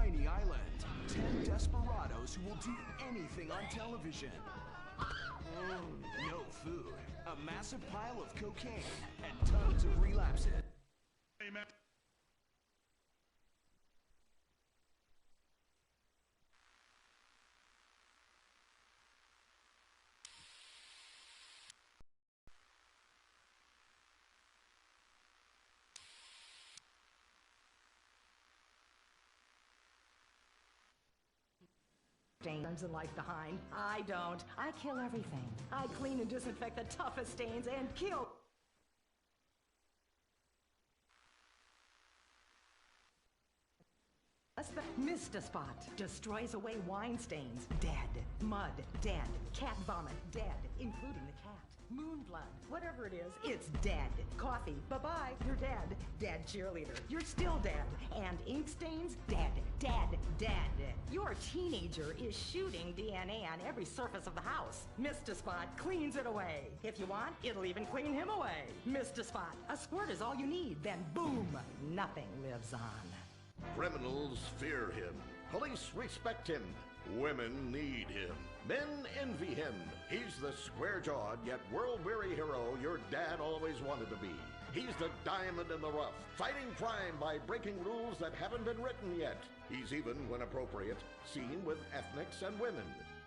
tiny island. 10 desperados who will do anything on television. No food, a massive pile of cocaine, and tons of relapses. Hey, man. Stains and life behind. I don't. I kill everything. I clean and disinfect the toughest stains and kill. Mr. Spot destroys away wine stains. Dead. Mud. Dead. Cat vomit. Dead. Including the cat. Moon blood. Whatever it is, it's dead. Coffee. Bye-bye. You're dead. Dead cheerleader. You're still dead. And ink stains? Dead. Dead. Dead. Your teenager is shooting DNA on every surface of the house. Mr. Spot cleans it away. If you want, it'll even clean him away. Mr. Spot, a squirt is all you need. Then boom, nothing lives on. Criminals fear him. Police respect him. Women need him. Men envy him. He's the square-jawed yet world-weary hero your dad always wanted to be. He's the diamond in the rough, fighting crime by breaking rules that haven't been written yet. He's even, when appropriate, seen with ethnics and women.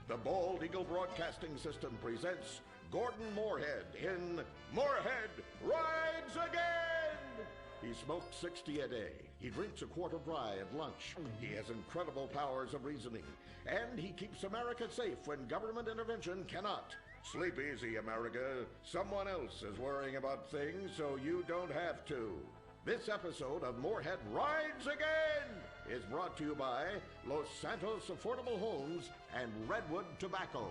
The Bald Eagle Broadcasting System presents Gordon Moorhead in Moorhead Rides Again! He smokes 60 a day. He drinks a quart of rye at lunch. He has incredible powers of reasoning. And he keeps America safe when government intervention cannot. Sleep easy, America. Someone else is worrying about things so you don't have to. This episode of Moorhead Rides Again is brought to you by Los Santos Affordable Homes and Redwood Tobacco.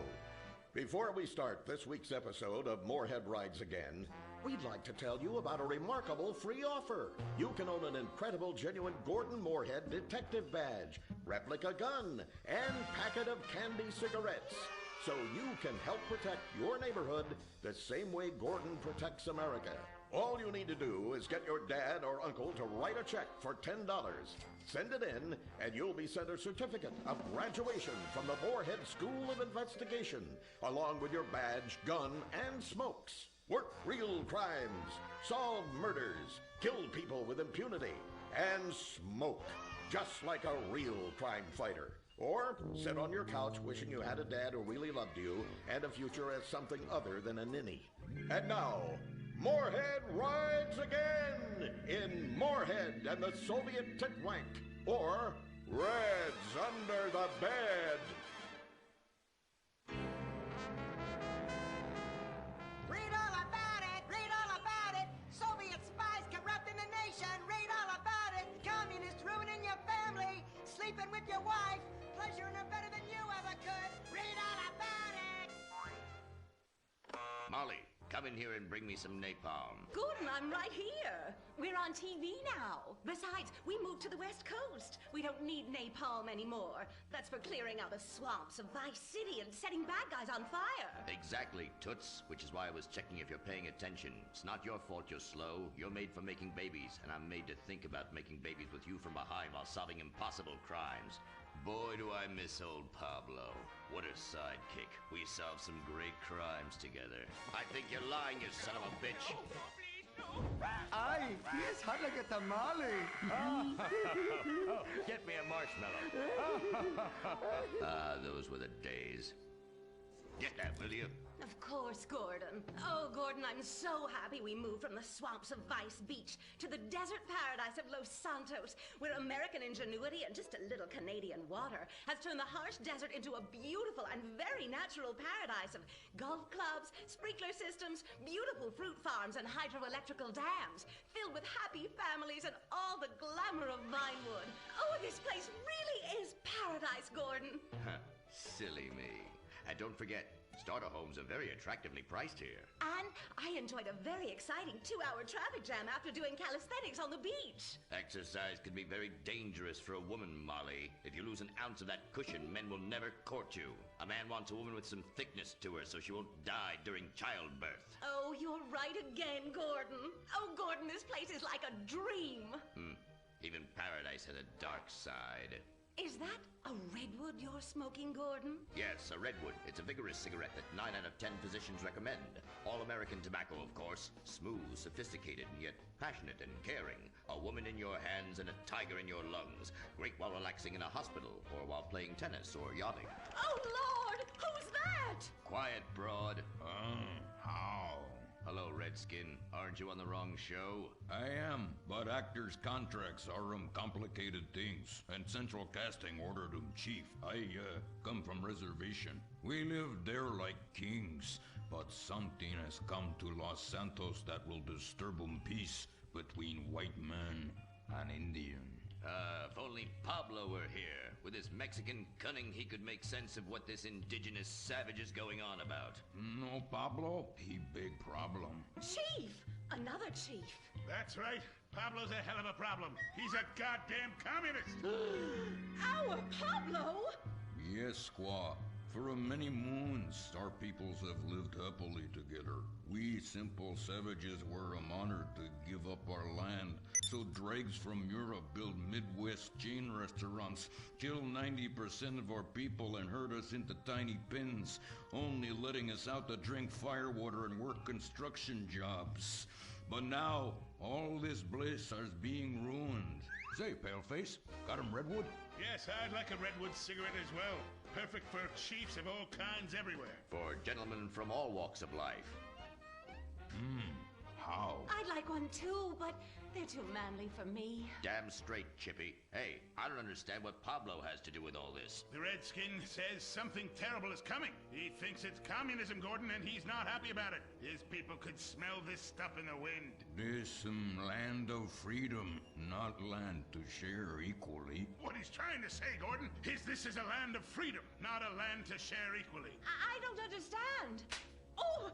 Before we start this week's episode of Moorhead Rides Again, we'd like to tell you about a remarkable free offer. You can own an incredible, genuine Gordon Moorhead detective badge, replica gun, and packet of candy cigarettes. So you can help protect your neighborhood the same way Gordon protects America. All you need to do is get your dad or uncle to write a check for $10. Send it in, and you'll be sent a certificate of graduation from the Moorhead School of Investigation, along with your badge, gun, and smokes. Work real crimes, solve murders, kill people with impunity, and smoke, just like a real crime fighter. Or sit on your couch wishing you had a dad who really loved you and a future as something other than a ninny. And now, Moorhead Rides Again in Moorhead and the Soviet Titwank, or Reds Under the Bed. Read all about it! Read all about it! Soviet spies corrupting the nation! Read all about it! Communists ruining your family! Sleeping with your wife! Pleasuring her better than you ever could! Read all about it! Molly, come in here and bring me some napalm. Gordon, I'm right here. We're on TV now. Besides, we moved to the West Coast. We don't need napalm anymore. That's for clearing out the swamps of Vice City and setting bad guys on fire. Exactly, Toots, which is why I was checking if you're paying attention. It's not your fault you're slow. You're made for making babies, and I'm made to think about making babies with you from behind while solving impossible crimes. Boy, do I miss old Pablo. What a sidekick. We solved some great crimes together. I think you're lying, you son of a bitch. Ay, yes, hot like a tamale. Oh, get me a marshmallow. Those were the days. Get that, will you? Of course, Gordon. Oh, Gordon, I'm so happy we moved from the swamps of Vice Beach to the desert paradise of Los Santos, where American ingenuity and just a little Canadian water has turned the harsh desert into a beautiful and very natural paradise of golf clubs, sprinkler systems, beautiful fruit farms, and hydroelectrical dams, filled with happy families and all the glamour of Vinewood. Oh, this place really is paradise, Gordon. Silly me. And don't forget, starter homes are very attractively priced here. And I enjoyed a very exciting 2-hour traffic jam after doing calisthenics on the beach. Exercise can be very dangerous for a woman, Molly. If you lose an ounce of that cushion, men will never court you. A man wants a woman with some thickness to her so she won't die during childbirth. Oh, you're right again, Gordon. Oh, Gordon, this place is like a dream. Even paradise has a dark side. Is that a redwood you're smoking, Gordon? Yes, a redwood. It's a vigorous cigarette that 9 out of 10 physicians recommend. All-American tobacco, of course. Smooth, sophisticated, yet passionate and caring. A woman in your hands and a tiger in your lungs. Great while relaxing in a hospital, or while playing tennis or yachting. Oh, Lord! Who's that? Quiet, broad. How? Hello, Redskin. Aren't you on the wrong show? I am, but actors' contracts are complicated things, and Central Casting ordered chief. I come from reservation. We live there like kings, but something has come to Los Santos that will disturb peace between white man and Indian. If only Pablo were here. With his Mexican cunning, he could make sense of what this indigenous savage is going on about. No, Pablo, he big problem. Chief! Another chief. That's right. Pablo's a hell of a problem. He's a goddamn communist. Our Pablo? Yes, squaw. For many moons, our peoples have lived happily together. We simple savages were honored to give up our land, so dregs from Europe build Midwest chain restaurants, kill 90% of our people and herd us into tiny pens, only letting us out to drink firewater and work construction jobs. But now, all this bliss is being ruined. Say, Paleface, got him redwood? Yes, I'd like a redwood cigarette as well. Perfect for chiefs of all kinds everywhere. For gentlemen from all walks of life. How? I'd like one too, but they're too manly for me. Damn straight, Chippy. Hey, I don't understand what Pablo has to do with all this. The Redskin says something terrible is coming. He thinks it's communism, Gordon, and he's not happy about it. His people could smell this stuff in the wind. This land of freedom, not land to share equally. What he's trying to say, Gordon, is this is a land of freedom, not a land to share equally. I don't understand. Oh,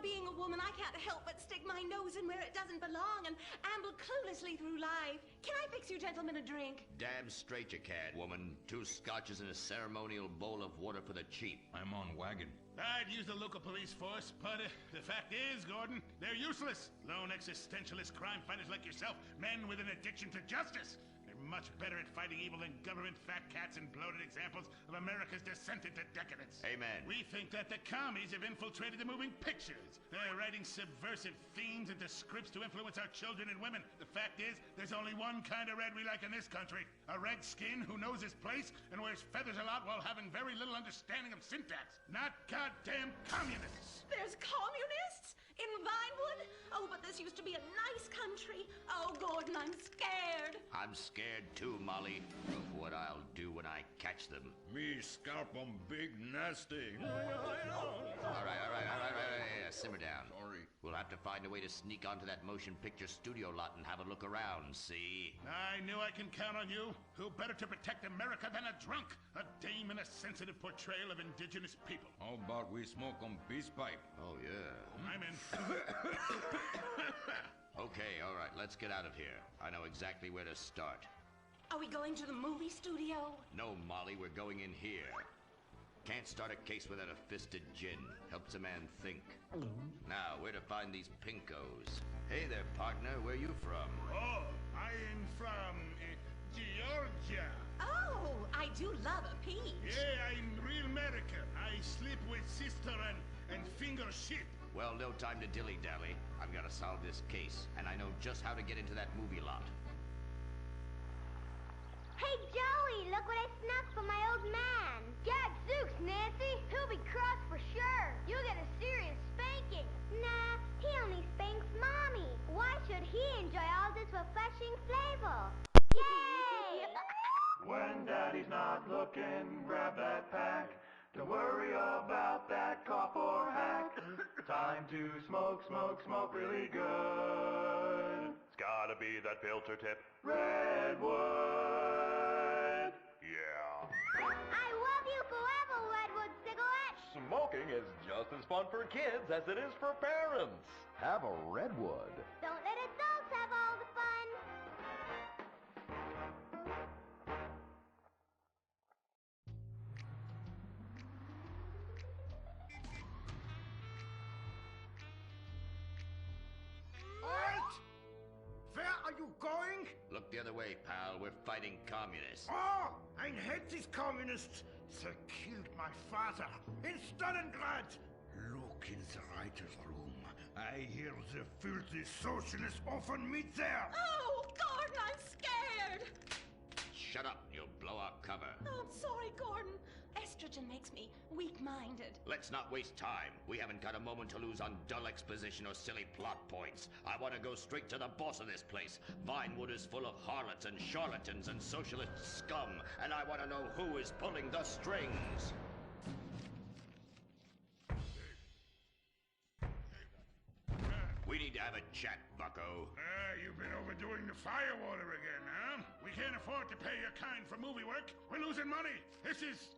being a woman, I can't help but stick my nose in where it doesn't belong and amble cluelessly through life. Can I fix you gentlemen a drink? Damn straight you can, woman. 2 scotches and a ceremonial bowl of water for the chief. I'm on wagon. I'd use the local police force, but the fact is, Gordon, they're useless. Lone existentialist crime fighters like yourself, men with an addiction to justice. They're much better at fighting evil than government fat cats and bloated examples of America's descent into decadence. Amen. We think that the commies have infiltrated the moving pictures. They're writing subversive themes into scripts to influence our children and women. The fact is, there's only one kind of red we like in this country. A red skin who knows his place and wears feathers a lot while having very little understanding of syntax. Not goddamn communists. There's communists? In Vinewood? Oh, but this used to be a nice country. Oh, Gordon, I'm scared. I'm scared too, Molly, of what I'll do when I catch them. Me scalp 'em big nasty. All right. Simmer down. Sorry. We'll have to find a way to sneak onto that motion picture studio lot and have a look around, see? I knew I can count on you. Who better to protect America than a drunk? A dame in a sensitive portrayal of indigenous people. How about we smoke 'em peace pipe? Oh, yeah. I'm in. Okay, all right, let's get out of here. I know exactly where to start. Are we going to the movie studio? No, Molly, we're going in here. Can't start a case without a fisted gin. Helps a man think. Now, where to find these pinkos? Hey there, partner, where you from? Oh, I'm from Georgia. Oh, I do love a peach. Yeah, I'm real American. I sleep with sister and finger shit. Well, no time to dilly-dally. I've got to solve this case, and I know just how to get into that movie lot. Hey, Joey, look what I snuck from my old man. Gadzooks, Nancy. He'll be cross for sure. You'll get a serious spanking. Nah, he only spanks Mommy. Why should he enjoy all this refreshing flavor? Yay! When Daddy's not looking, grab that pack. Don't worry about that cough or hack. Time to smoke, smoke, smoke really good. It's gotta be that filter tip. Redwood. Yeah. I love you forever, Redwood cigarette. Smoking is just as fun for kids as it is for parents. Have a Redwood. Don't let adults have all the fun. Art! Where are you going? look the other way, pal. We're fighting communists. Oh, I hate these communists. They killed my father in Stalingrad. Look in the writer's room. I hear the filthy socialists often meet there. Oh, Gordon, I'm scared. Shut up, you'll blow our cover. Oh, I'm sorry, Gordon. Estrogen makes me weak-minded. Let's not waste time. We haven't got a moment to lose on dull exposition or silly plot points. I want to go straight to the boss of this place. Vinewood is full of harlots and charlatans and socialist scum, and I want to know who is pulling the strings. We need to have a chat, bucko. You've been overdoing the firewater again, huh? We can't afford to pay your kind for movie work. We're losing money. This is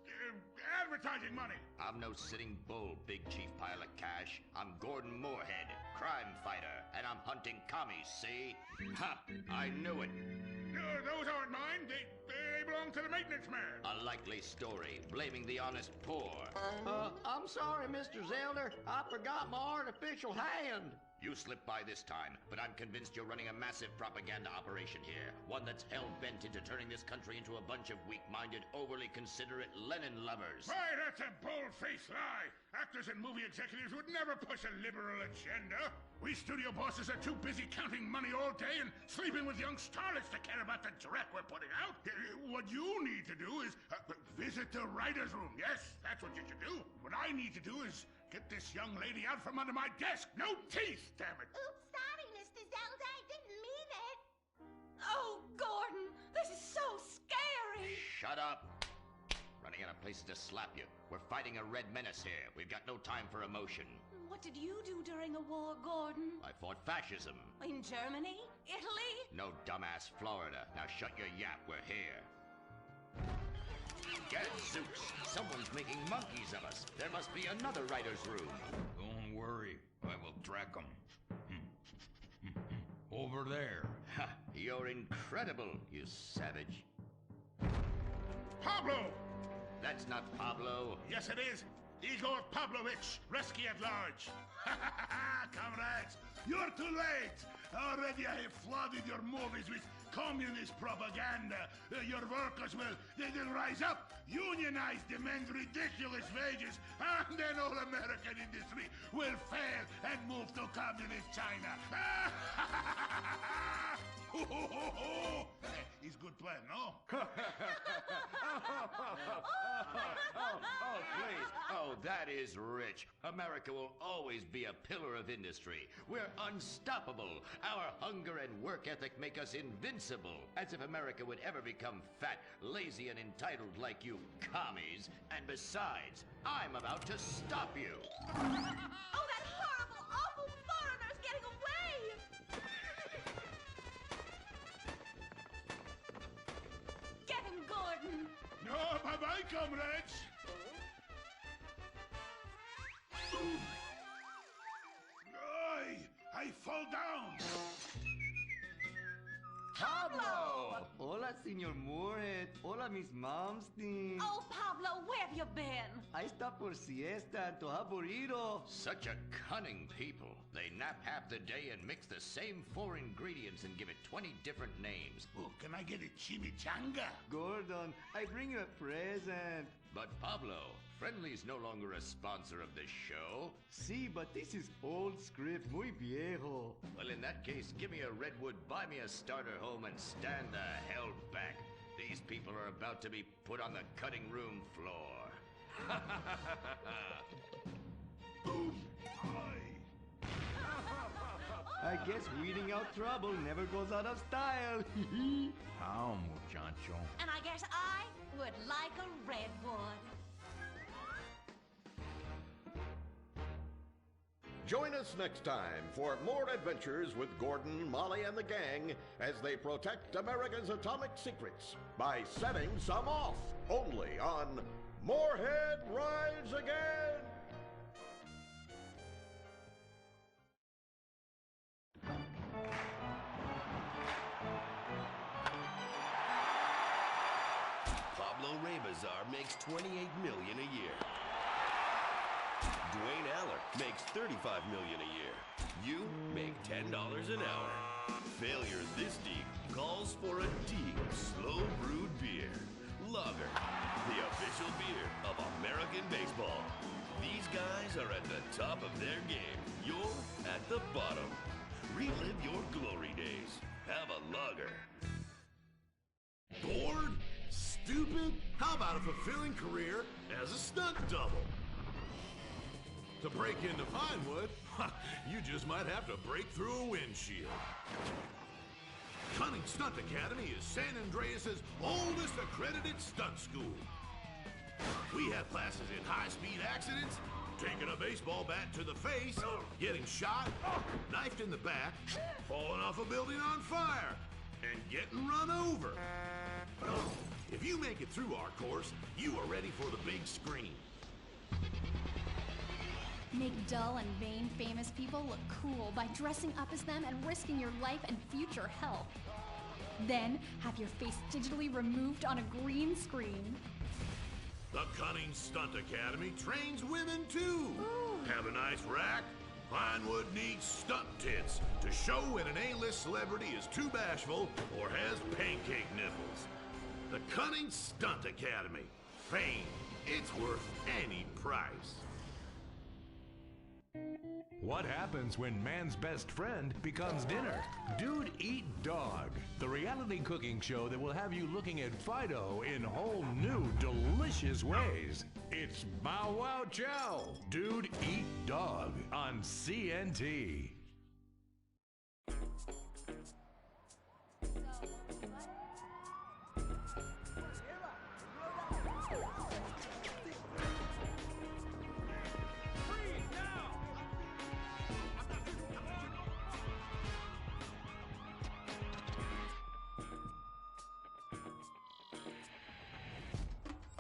advertising money. I'm no sitting bull, big chief pile of cash. I'm Gordon Moorhead, crime fighter, and I'm hunting commies, see? Ha! I knew it. Those aren't mine. They belong to the maintenance man. A likely story, blaming the honest poor. I'm sorry, Mr. Zelda. I forgot my artificial hand. You slipped by this time, but I'm convinced you're running a massive propaganda operation here. One that's hell-bent into turning this country into a bunch of weak-minded, overly considerate Lenin lovers. Why, that's a bold-faced lie. Actors and movie executives would never push a liberal agenda. We studio bosses are too busy counting money all day and sleeping with young starlets to care about the dreck we're putting out. What you need to do is visit the writer's room. Yes, that's what you should do. What I need to do is get this young lady out from under my desk. No teeth, damn it. Oops, sorry, Mr. Zelda. I didn't mean it. Oh, Gordon, this is so scary. Shut up. Running out of places to slap you. We're fighting a red menace here. We've got no time for emotion. What did you do during a war, Gordon? I fought fascism. In Germany? Italy? No, dumbass, Florida. Now shut your yap. We're here. Gadzooks! Someone's making monkeys of us. There must be another writer's room. Don't worry, I will track them. Over there. Ha! You're incredible, you savage. Pablo! That's not Pablo. Yes, it is. Igor Pavlovich, Rescue at Large. Comrades, you're too late. Already I have flooded your movies with communist propaganda. Your workers they'll rise up, unionize, demand ridiculous wages, and then all American industry will fail and move to communist China. It's good plan, no? Oh, please. Oh, that is rich. America will always be a pillar of industry. We're unstoppable. Our hunger and work ethic make us invincible. As if America would ever become fat, lazy, and entitled like you commies. And besides, I'm about to stop you. Oh, that horrible, awful foreigner's getting away! Get him, Gordon! No, bye-bye, comrades. I fall down. Pablo! Hola, Senor Moorhead. Hola, Miss Momstein. Oh, Pablo, where have you been? I stopped for siesta to have burrito. Such a cunning people. They nap half the day and mix the same 4 ingredients and give it 20 different names. Oh, can I get a chimichanga? Gordon, I bring you a present. But Pablo, Friendly's no longer a sponsor of this show. Sí, but this is old script, muy viejo. Well, in that case, give me a redwood, buy me a starter home, and stand the hell back. These people are about to be put on the cutting room floor. Boom! I guess weeding out trouble never goes out of style. How, muchacho? And I guess I would like a redwood. Join us next time for more adventures with Gordon, Molly, and the gang as they protect America's atomic secrets by setting some off. Only on Moorhead Rides Again! Pablo Rebazar makes $28 million a year. Dwayne Aller makes $35 million a year. You make $10 an hour. Failure this deep calls for a deep, slow-brewed beer. Lager, the official beer of American baseball. These guys are at the top of their game. You're at the bottom. Relive your glory days. Have a lager. Bored? Stupid? How about a fulfilling career as a stunt double? To break into Vinewood, you just might have to break through a windshield. Cunning Stunt Academy is San Andreas' oldest accredited stunt school. We have classes in high-speed accidents, taking a baseball bat to the face, getting shot, knifed in the back, falling off a building on fire, and getting run over. If you make it through our course, you are ready for the big screen. Make dull and vain famous people look cool by dressing up as them and risking your life and future health. Then, have your face digitally removed on a green screen. The Cunning Stunt Academy trains women too. Ooh. Have a nice rack? Vinewood needs stunt tits to show when an A-list celebrity is too bashful or has pancake nipples. The Cunning Stunt Academy. Fame. It's worth any price. What happens when man's best friend becomes dinner? Dude Eat Dog, the reality cooking show that will have you looking at Fido in whole new, delicious ways. It's Bow Wow Chow, Dude Eat Dog on CNT.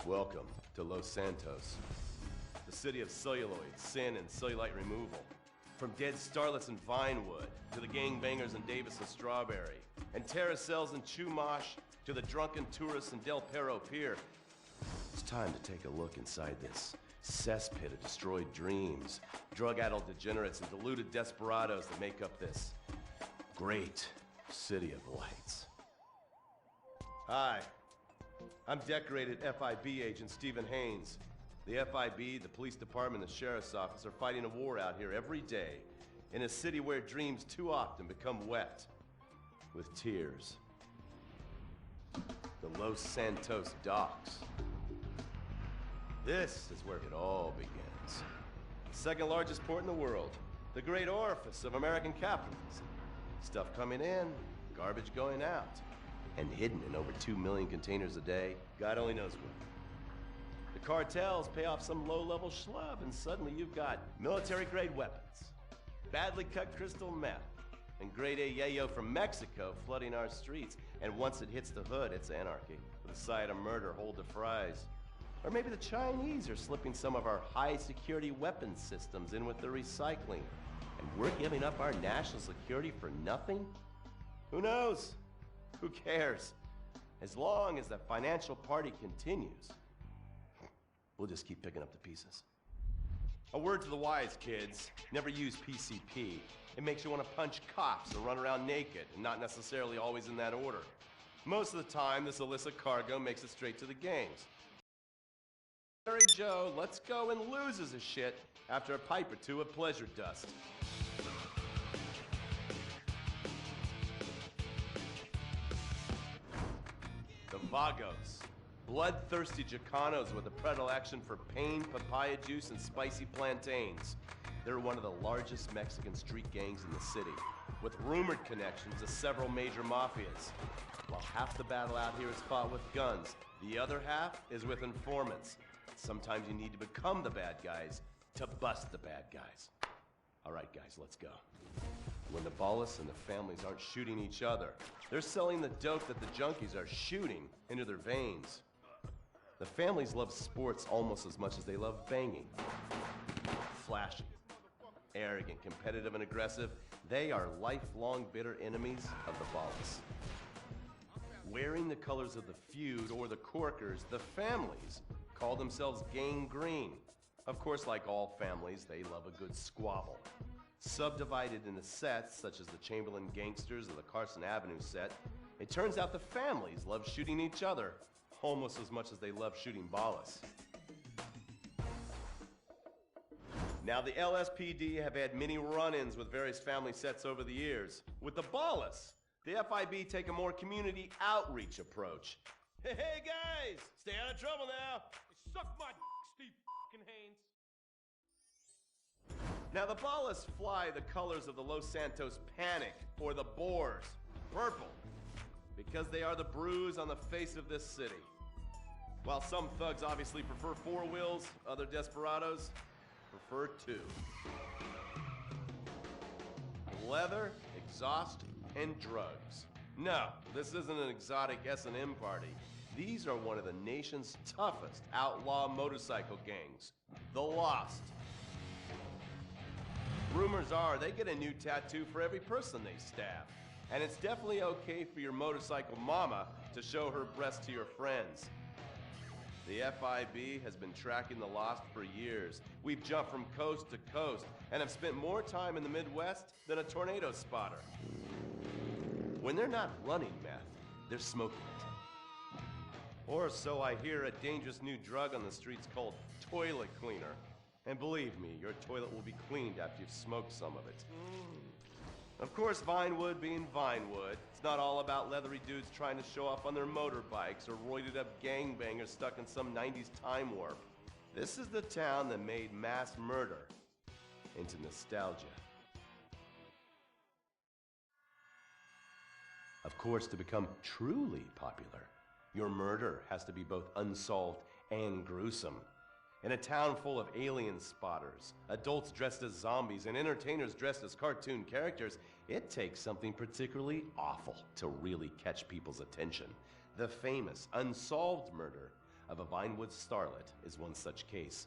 Welcome to Los Santos, the city of celluloid, sin, and cellulite removal. From dead starlets in Vinewood, to the gangbangers in Davis and Strawberry, and terracels in Chumash, to the drunken tourists in Del Perro Pier. It's time to take a look inside this cesspit of destroyed dreams, drug-addled degenerates, and deluded desperados that make up this great city of lights. Hi. I'm decorated FIB agent Stephen Haynes. The FIB, the police department, the sheriff's office are fighting a war out here every day in a city where dreams too often become wet with tears. The Los Santos docks. This is where it all begins. The second largest port in the world, the great orifice of American capitalism. Stuff coming in, garbage going out. And hidden in over 2 million containers a day, God only knows what. The cartels pay off some low-level schlub, and suddenly you've got military-grade weapons, badly cut crystal meth, and grade A yayo from Mexico flooding our streets. And once it hits the hood, it's anarchy, with a side of murder hold to fries. Or maybe the Chinese are slipping some of our high-security weapons systems in with the recycling, and we're giving up our national security for nothing? Who knows? Who cares? As long as the financial party continues, we'll just keep picking up the pieces. A word to the wise, kids. Never use PCP. It makes you want to punch cops or run around naked, and not necessarily always in that order. Most of the time, this illicit cargo makes it straight to the gangs. Mary Joe lets go and loses his shit after a pipe or two of pleasure dust. Vagos, bloodthirsty Chicanos with a predilection for pain, papaya juice, and spicy plantains. They're one of the largest Mexican street gangs in the city, with rumored connections to several major mafias. While half the battle out here is fought with guns, the other half is with informants. Sometimes you need to become the bad guys to bust the bad guys. All right, guys, let's go. When the Ballas and the families aren't shooting each other, they're selling the dope that the junkies are shooting into their veins. The families love sports almost as much as they love banging. Flashy, arrogant, competitive, and aggressive, they are lifelong bitter enemies of the Ballas. Wearing the colors of the feud or the Corkers, the families call themselves Gang Green. Of course, like all families, they love a good squabble. Subdivided into sets, such as the Chamberlain Gangsters or the Carson Avenue set, it turns out the families love shooting each other, almost as much as they love shooting ballas. Now, the LSPD have had many run-ins with various family sets over the years. With the ballas, the FIB take a more community outreach approach. Hey guys, stay out of trouble now. Suck my Steve fucking Haynes. Now the ballas fly the colors of the Los Santos Panic, or the Boers, purple, because they are the bruise on the face of this city. While some thugs obviously prefer 4 wheels, other desperados prefer 2. Leather, exhaust, and drugs. No, this isn't an exotic S&M party. These are one of the nation's toughest outlaw motorcycle gangs, the Lost. Rumors are they get a new tattoo for every person they stab. And it's definitely okay for your motorcycle mama to show her breast to your friends. The FIB has been tracking the Lost for years. We've jumped from coast to coast and have spent more time in the Midwest than a tornado spotter. When they're not running meth, they're smoking it. Or so I hear, a dangerous new drug on the streets called toilet cleaner. And believe me, your toilet will be cleaned after you've smoked some of it. Of course, Vinewood being Vinewood, it's not all about leathery dudes trying to show off on their motorbikes or roided up gangbangers stuck in some 90s time warp. This is the town that made mass murder into nostalgia. Of course, to become truly popular, your murder has to be both unsolved and gruesome. In a town full of alien spotters, adults dressed as zombies, and entertainers dressed as cartoon characters, it takes something particularly awful to really catch people's attention. The famous, unsolved murder of a Vinewood starlet is one such case.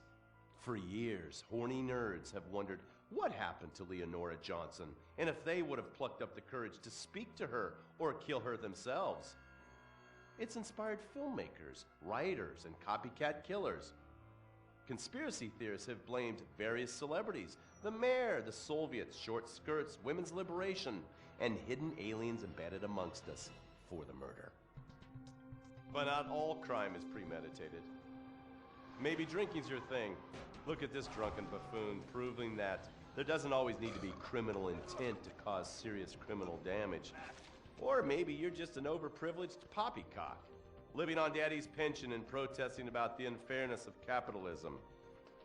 For years, horny nerds have wondered what happened to Leonora Johnson, and if they would have plucked up the courage to speak to her or kill her themselves. It's inspired filmmakers, writers, and copycat killers. Conspiracy theorists have blamed various celebrities, the mayor, the Soviets, short skirts, women's liberation, and hidden aliens embedded amongst us for the murder. But not all crime is premeditated. Maybe drinking's your thing. Look at this drunken buffoon, proving that there doesn't always need to be criminal intent to cause serious criminal damage. Or maybe you're just an overprivileged poppycock, living on daddy's pension and protesting about the unfairness of capitalism.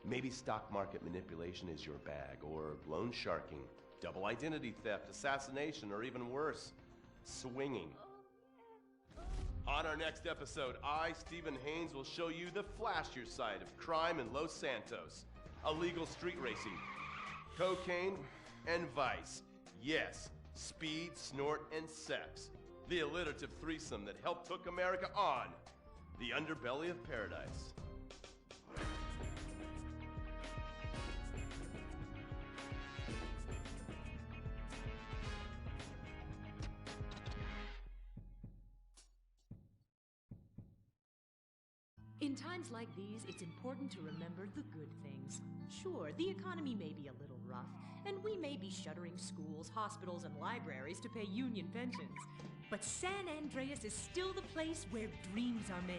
Maybe stock market manipulation is your bag, or loan sharking, double identity theft, assassination, or even worse, swinging. On our next episode, I, Stephen Haynes, will show you the flashier side of crime in Los Santos. Illegal street racing, cocaine, and vice. Yes, speed, snort, and sex. The alliterative threesome that helped hook America on the underbelly of paradise. In times like these, it's important to remember the good things. Sure, the economy may be a little rough, and we may be shuttering schools, hospitals, and libraries to pay union pensions. But San Andreas is still the place where dreams are made.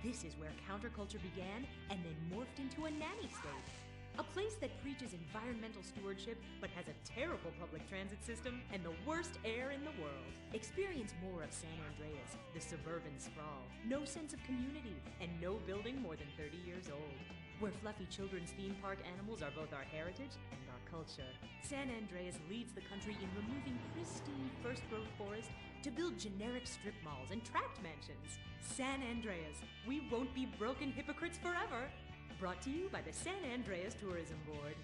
This is where counterculture began and then morphed into a nanny state. A place that preaches environmental stewardship but has a terrible public transit system and the worst air in the world. Experience more of San Andreas, the suburban sprawl. No sense of community and no building more than 30 years old. Where fluffy children's theme park animals are both our heritage and our culture. San Andreas leads the country in removing pristine first-growth forest to build generic strip malls and tract mansions. San Andreas, we won't be broken hypocrites forever. Brought to you by the San Andreas Tourism Board.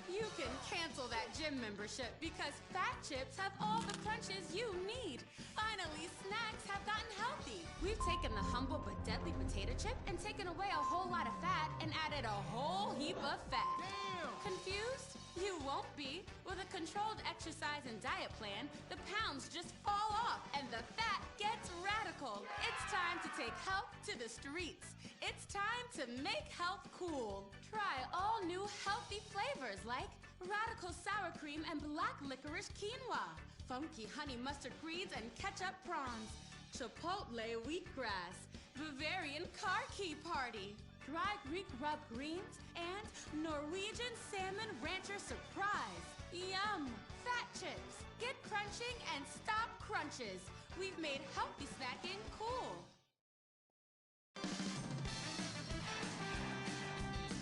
You can cancel that gym membership because Fat Chips have all the crunches you need. Finally, snacks have gotten healthy. We've taken the humble but deadly potato chip and taken away a whole lot of fat and added a whole heap of fat. Damn! Confused? You won't be. With a controlled exercise and diet plan, the pounds just fall off and the fat gets radical. It's time to take health to the streets. It's time to make health cool. Try all new healthy flavors like radical sour cream and black licorice quinoa, funky honey mustard greens and ketchup prawns, chipotle wheatgrass, Bavarian car key party, dry Greek rub greens, and Norwegian salmon rancher surprise. Yum! Fat chips. Get crunching and stop crunches. We've made healthy snacking cool.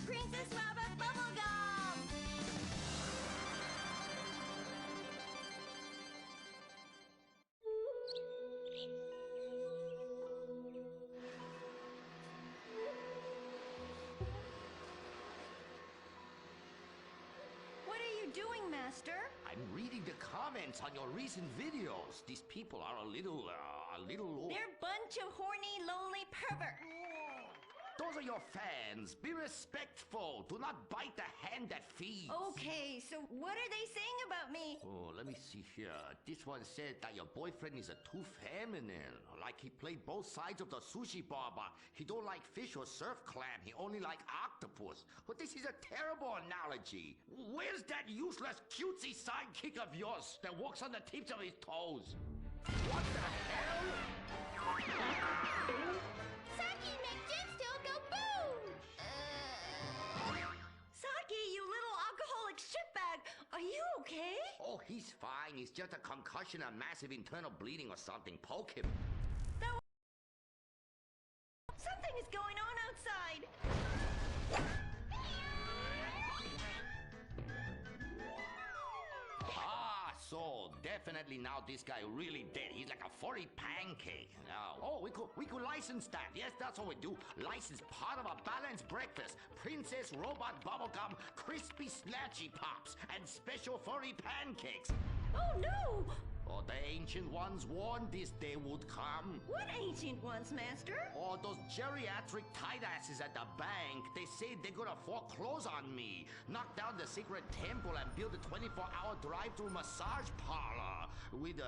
Princess Robert Bubblegum! What are you doing, Master? I'm reading the comments on your recent videos. These people are a little... They're a bunch of horny, lonely perverts. Those are your fans. Be respectful. Do not bite the hand that feeds. Okay, so what are they saying about me? Oh, let me see here. This one said that your boyfriend is too feminine. Like he played both sides of the sushi bar, but he don't like fish or surf clam. He only like octopus. But this is a terrible analogy. Where's that useless cutesy sidekick of yours that walks on the tips of his toes? What the hell? Saki makes Jim still go boom! Saki, you little alcoholic shitbag, are you okay? Oh, he's fine. He's just a concussion and massive internal bleeding or something. Poke him. Something is going on outside. So definitely now this guy really dead. He's like a furry pancake. Oh, we could license that. Yes, that's what we do. License part of a balanced breakfast. Princess Robot Bubblegum, crispy snatchy pops, and special furry pancakes. Oh no! Oh, the ancient ones warned this day would come. What ancient ones, Master? Oh, those geriatric tight asses at the bank. They say they're gonna foreclose on me, knock down the secret temple, and build a 24-hour drive-through massage parlor with, the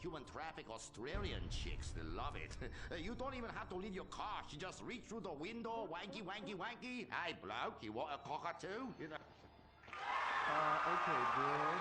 human traffic Australian chicks. They love it. You don't even have to leave your car. You just reach through the window, wanky, wanky, wanky. Hey, bloke, you want a cockatoo? Okay, girl.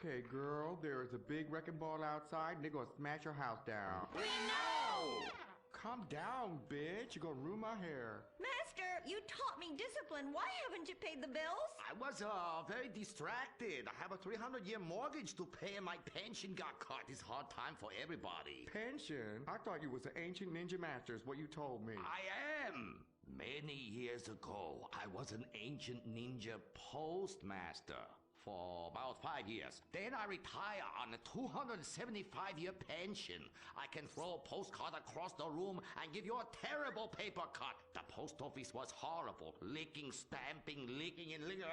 Okay, girl, there is a big wrecking ball outside and they're gonna smash your house down. We know! Calm down, bitch. You're gonna ruin my hair. Master, you taught me discipline. Why haven't you paid the bills? I was very distracted. I have a 300-year mortgage to pay and my pension got cut. It's hard time for everybody. Pension? I thought you was an ancient ninja master is what you told me. I am. Many years ago, I was an ancient ninja postmaster for about 5 years. Then I retire on a 275-year pension. I can throw a postcard across the room and give you a terrible paper cut. The post office was horrible. Licking, stamping, licking, and licking.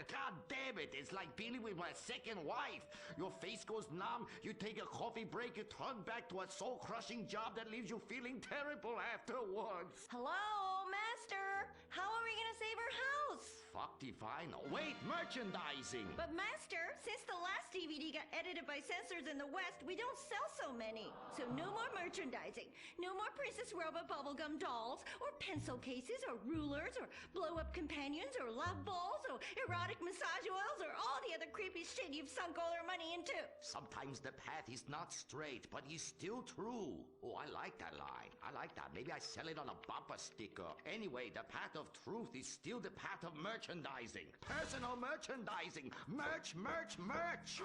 God damn it, it's like dealing with my second wife. Your face goes numb, you take a coffee break, you turn back to a soul-crushing job that leaves you feeling terrible afterwards. Hello, Master? How are we gonna save our house? Fuck define. Wait, merchandising! But Master, since the last DVD got edited by censors in the West, we don't sell so many. So no more merchandising. No more Princess Robot Bubblegum dolls, or pencil cases, or rulers, or blow-up companions, or love balls, or erotic massage oils, or all the other creepy shit you've sunk all our money into. Sometimes the path is not straight, but is still true. Oh, I like that line. I like that. Maybe I sell it on a bumper sticker. Anyway, the path of truth is still the path of merchandising. Personal merchandising. Merch, merch, merch.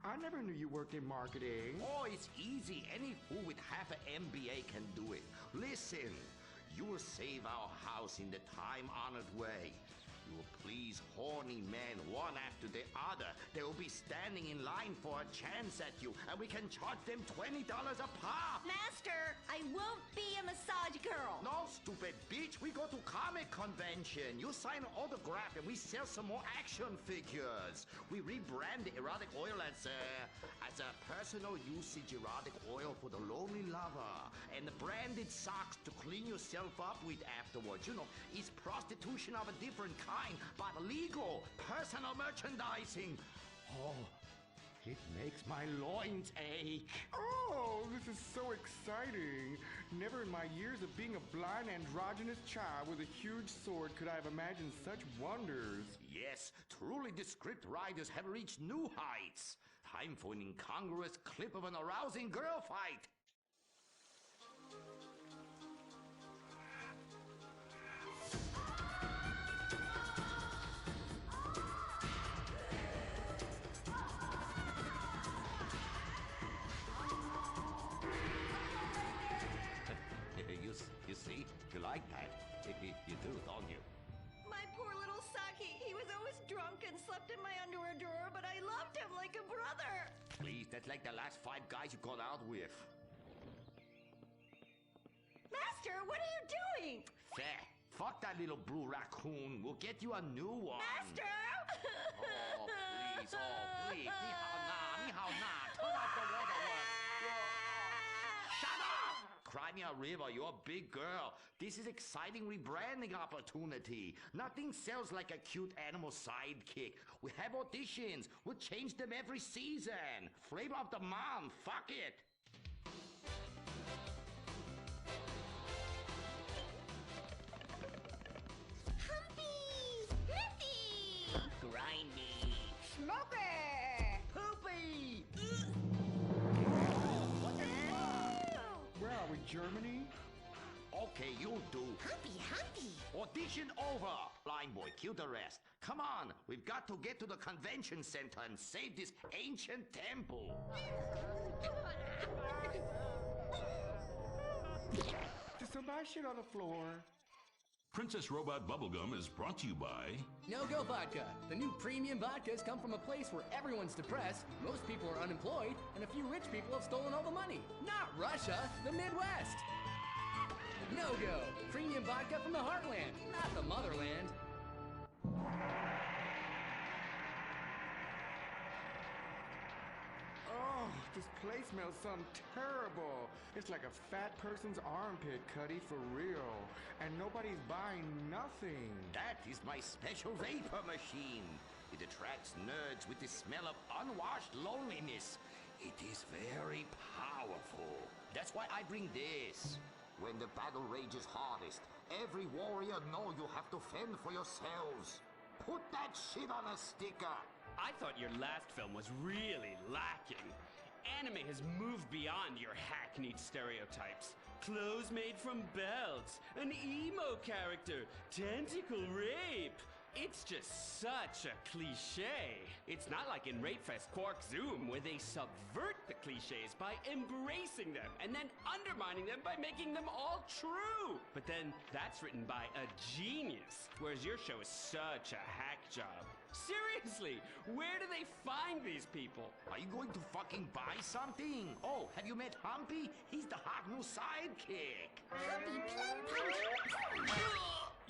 I never knew you worked in marketing. Oh, it's easy. Any fool with half an MBA can do it. Listen, you will save our house in the time-honored way. You will please horny men one after the other. They will be standing in line for a chance at you, and we can charge them $20 a pop. Master, I won't be a massage girl. No, stupid bitch. We go to comic convention. You sign an autograph and we sell some more action figures. We rebrand the erotic oil as a personal usage erotic oil for the lonely lover. And the branded socks to clean yourself up with afterwards. You know, it's prostitution of a different kind, but legal. Personal merchandising. Oh, it makes my loins ache. Oh, this is so exciting. Never in my years of being a blind androgynous child with a huge sword could I have imagined such wonders. Yes, truly the script writers have reached new heights. Time for an incongruous clip of an arousing girl fight. You see? You like that? You do, don't you? My poor little Saki. He was always drunk and slept in my underwear drawer, but I loved him like a brother. Please, that's like the last 5 guys you got out with. Master, what are you doing? Fair. Fuck that little blue raccoon. We'll get you a new one. Master! Oh, please. Oh, please. Ni hao na. Ni hao na. Turn off the waterworks. Shut up! Cry me a river. You're a big girl. This is exciting rebranding opportunity. Nothing sells like a cute animal sidekick. We have auditions. We'll change them every season. Flavor of the month. Fuck it. Humpy! Sniffy! Grindy. Smoky! Poopy. Where are we, Germany? Okay, you'll do. Humpy! Audition over. Blind boy, cue the rest. Come on, we've got to get to the convention center and save this ancient temple. Did somebody shit on the floor? Princess Robot Bubblegum is brought to you by No-Go Vodka. The new premium vodkas come from a place where everyone's depressed, most people are unemployed, and a few rich people have stolen all the money. Not Russia, the Midwest. No-Go. Premium vodka from the heartland, not the motherland. Oh, this place smells something terrible. It's like a fat person's armpit, Cuddy, for real. And nobody's buying nothing. That is my special vapor machine. It attracts nerds with the smell of unwashed loneliness. It is very powerful. That's why I bring this. When the battle rages hardest, every warrior know you have to fend for yourselves. Put that shit on a sticker. I thought your last film was really lacking. Anime has moved beyond your hackneyed stereotypes. Clothes made from belts, an emo character, tentacle rape. It's just such a cliche. It's not like in Rapefest Quark Zoom, where they subvert the cliches by embracing them and then undermining them by making them all true. But then that's written by a genius, whereas your show is such a hack job. Seriously, where do they find these people? Are you going to fucking buy something? Oh, have you met Humpy? He's the hot new sidekick. Humpy Plum Punch!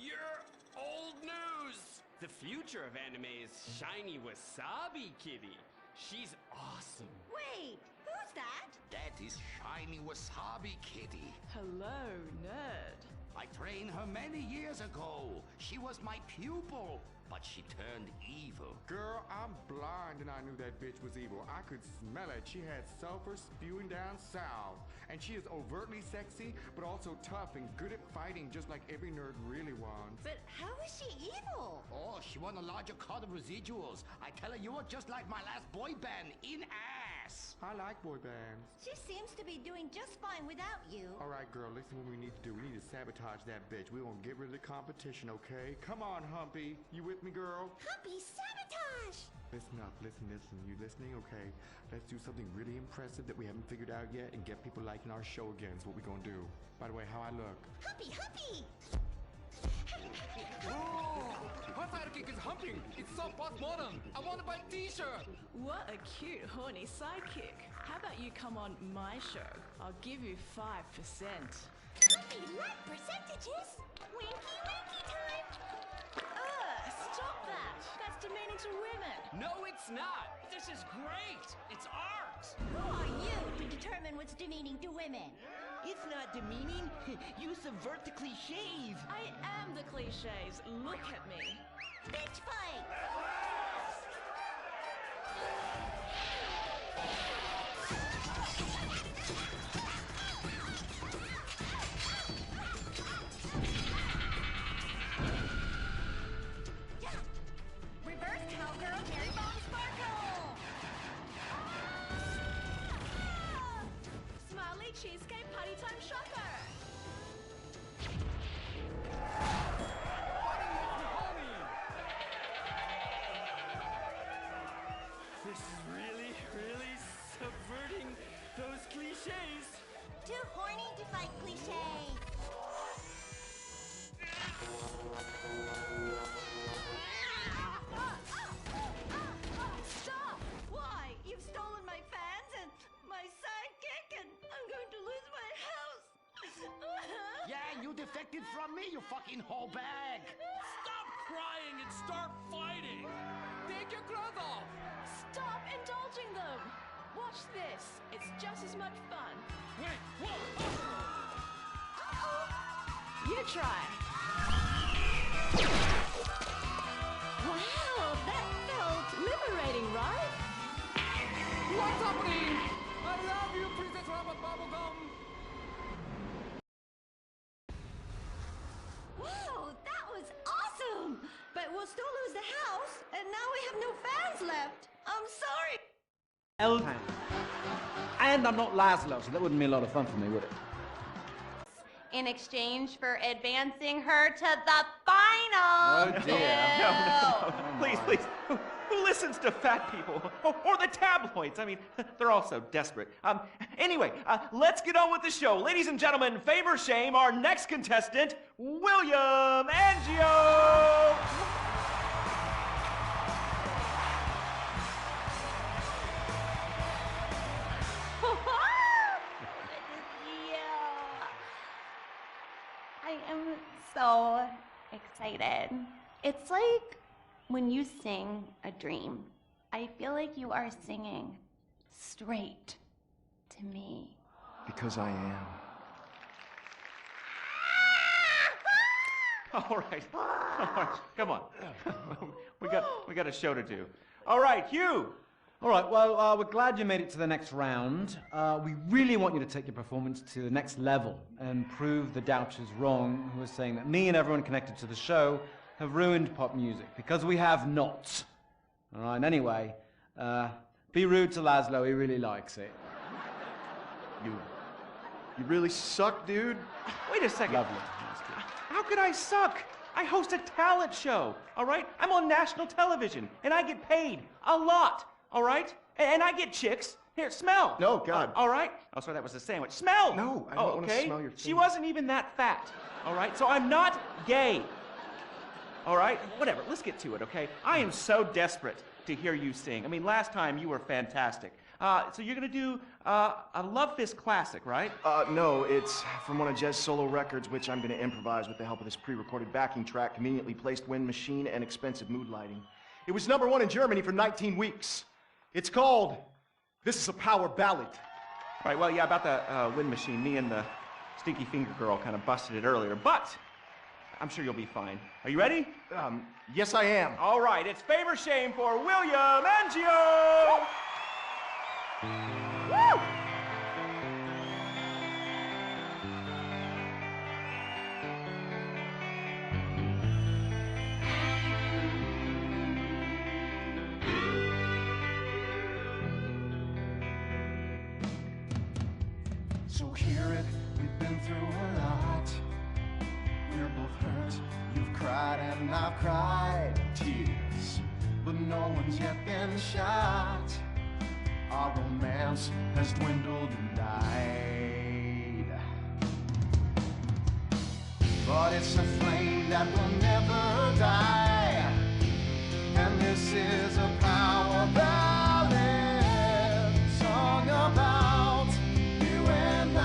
You're old news! The future of anime is Shiny Wasabi Kitty. She's awesome. Wait, who's that? That is Shiny Wasabi Kitty. Hello, nerd. I trained her many years ago. She was my pupil, but she turned evil. Girl, I'm blind and I knew that bitch was evil. I could smell it. She had sulfur spewing down south. And she is overtly sexy, but also tough and good at fighting, just like every nerd really wants. But how is she evil? Oh, she won a larger cut of residuals. I tell her you were just like my last boy band, in ass. I like boy bands. She seems to be doing just fine without you. All right, girl, listen what we need to do. We need to sabotage that bitch. We won't get rid of the competition, okay? Come on, Humpy. You with me, girl? Humpy sabotage! Listen up, listen. You listening? Okay. Let's do something really impressive that we haven't figured out yet and get people liking our show again. Is what we gonna do. By the way, how I look? Humpy! Her sidekick is humping. It's so postmodern. I want to buy a t-shirt. What a cute, horny sidekick. How about you come on my show? I'll give you 5%. Puppy, like percentages? Winky, winky time! Stop that! That's demeaning to women. No, it's not. This is great. It's art. Who are you to determine what's demeaning to women? It's not demeaning. You subvert the cliches. I am the cliches. Look at me. Bitch fight! Reverse cowgirl, Mary Bomb Sparkle! Smiley cheesecake party time shopper. This is really, really subverting those cliches. Too horny to fight cliches. Stop! Why? You've stolen my fans and my sidekick, and I'm going to lose my house. Yeah, you defected from me, you fucking whole bag. Stop crying and start fighting! Take your clothes off. Stop indulging them. Watch this. It's just as much fun. Wait, whoa! You try. Wow, that felt liberating, right? What's happening? I love you, Princess Rubber Bubblegum. Wow, that was awesome! But we'll still lose the house, and now we have no fans left. I'm sorry. L-Town. And I'm not Laszlo, so that wouldn't be a lot of fun for me, would it? In exchange for advancing her to the final. Oh, dear. No. Please, please. Who listens to fat people? Or the tabloids? I mean, they're all so desperate. Anyway, let's get on with the show. Ladies and gentlemen, favor shame, our next contestant, William Angio. I am so excited. It's like when you sing a dream. I feel like you are singing straight to me. Because I am. All right. Come on. we got a show to do. All right, Hugh. All right, well, we're glad you made it to the next round. We really want you to take your performance to the next level and prove the doubters wrong who are saying that me and everyone connected to the show have ruined pop music, because we have not. All right, anyway, be rude to Laszlo, he really likes it. You really suck, dude. Wait a second. Lovely. How could I suck? I host a talent show, all right? I'm on national television, and I get paid a lot. All right? And I get chicks. Here, smell. No, God. All right? Oh, sorry, that was a sandwich. Smell! No, I don't want to smell your She thing. wasn't even that fat. All right? So I'm not gay. All right? Whatever. Let's get to it, okay? I am so desperate to hear you sing. I mean, last time you were fantastic. So you're going to do a Love Fist classic, right? No, it's from one of Jez's solo records, which I'm going to improvise with the help of this pre-recorded backing track, conveniently placed wind machine, and expensive mood lighting. It was #1 in Germany for 19 weeks. It's called This Is a Power Ballad. Right, well, yeah, about the wind machine, me and the Stinky Finger Girl kind of busted it earlier, but I'm sure you'll be fine. Are you ready? Yes, I am. All right, it's favor shame for William Angio! Woo! So hear it, we've been through a lot. We're both hurt, you've cried and I've cried tears, but no one's yet been shot. Our romance has dwindled and died, but it's a flame that will never die. And this is a power ballad song about you and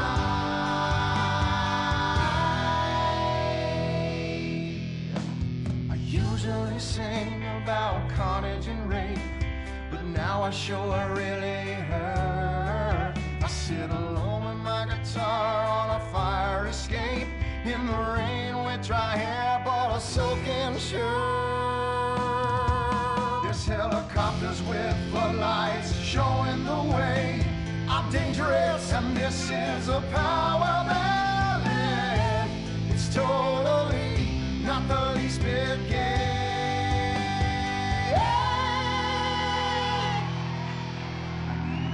I usually sing about carnage and rape, but now I sure really hurt. I sit alone with my guitar on a fire escape, in the rain with dry hair but a soaking shirt. There's helicopters with floodlights showing the way. I'm dangerous and this is a power ballad. It's totally not the least bit gay.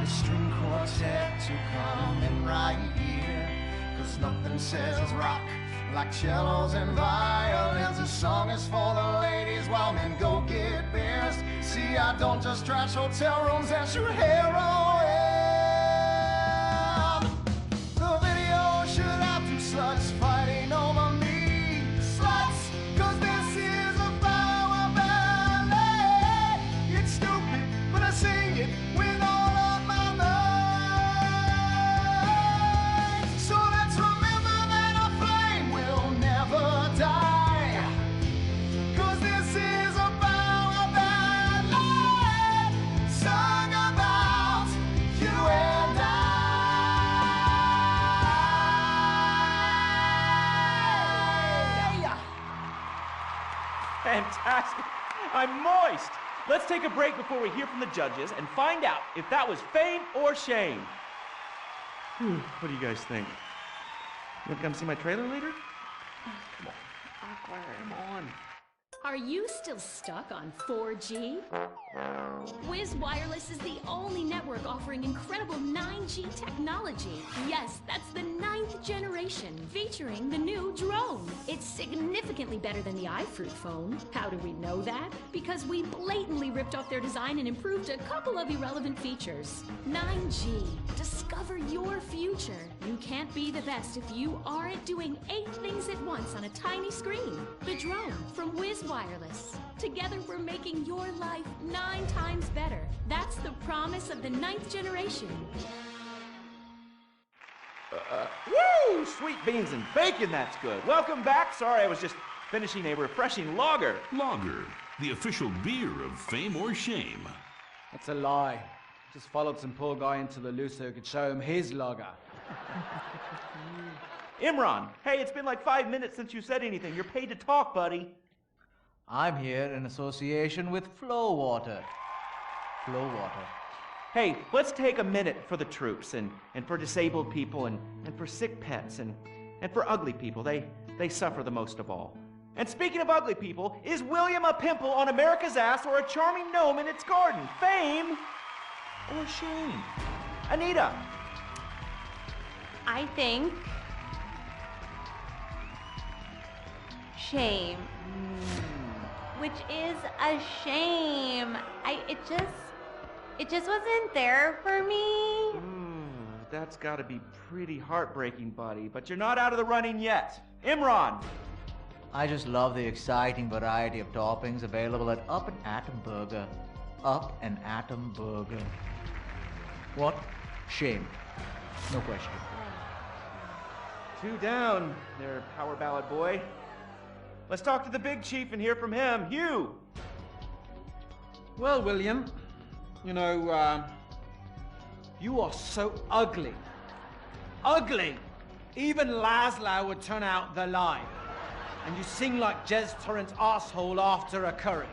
String quartet to come in right here, 'cause nothing says rock like cellos and violins. This song is for the ladies while men go get beers. See, I don't just trash hotel rooms and shoot heroin. The video should have two sluts fighting over me. Sluts, 'cause this is a power ballad. It's stupid, but I sing it with all. Fantastic. I'm moist. Let's take a break before we hear from the judges and find out if that was fame or shame. What do you guys think? You want to come see my trailer later? Come on. Come on. Are you still stuck on 4G? Wiz Wireless is the only network offering incredible 9G technology. Yes, that's the 9th generation, featuring the new drone. It's significantly better than the iFruit phone. How do we know that? Because we blatantly ripped off their design and improved a couple of irrelevant features. 9G. Discover your future. You can't be the best if you aren't doing 8 things at once on a tiny screen. The drone from Wiz Wireless. Together we're making your life 9 times better. That's the promise of the 9th generation. Woo! Sweet beans and bacon, that's good. Welcome back. Sorry, I was just finishing a refreshing lager. Lager, the official beer of fame or shame. That's a lie. Just followed some poor guy into the loo so he could show him his lager. Imran, hey, it's been like 5 minutes since you said anything. You're paid to talk, buddy. I'm here in association with Flow Water. Flow Water. Hey, let's take a minute for the troops and for disabled people and for sick pets and for ugly people. They suffer the most of all. And speaking of ugly people, is William a pimple on America's ass or a charming gnome in its garden? Fame or shame? Anita. I think shame. Which is a shame. It just wasn't there for me. That's gotta be pretty heartbreaking, buddy. But you're not out of the running yet. Imran. I just love the exciting variety of toppings available at Up and Atom Burger. Up and Atom Burger. What? Shame. No question. 2 down there, power ballad boy. Let's talk to the big chief and hear from him. Hugh! Well, William, you know, you are so ugly. Ugly! Even Laszlo would turn out the light. And you sing like Jez Torrent's asshole after a curry.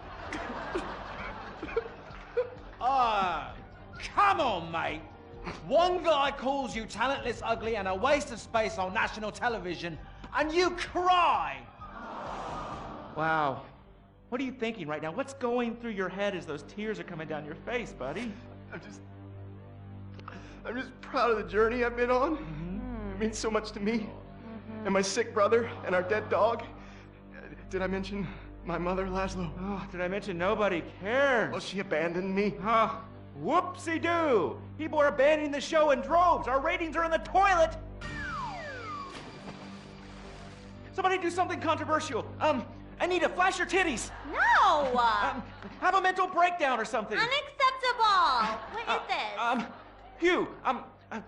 Come on, mate. One guy calls you talentless, ugly, and a waste of space on national television, and you cry! Wow. What are you thinking right now? What's going through your head as those tears are coming down your face, buddy? I'm just proud of the journey I've been on. It means so much to me. And my sick brother and our dead dog. Did I mention my mother, Laszlo? Oh, did I mention nobody cares? Well, she abandoned me. Whoopsie-doo! People are abandoning the show in droves. Our ratings are in the toilet. Somebody do something controversial. Anita, flash your titties. No! Have a mental breakdown or something. Unacceptable! What is this? Hugh,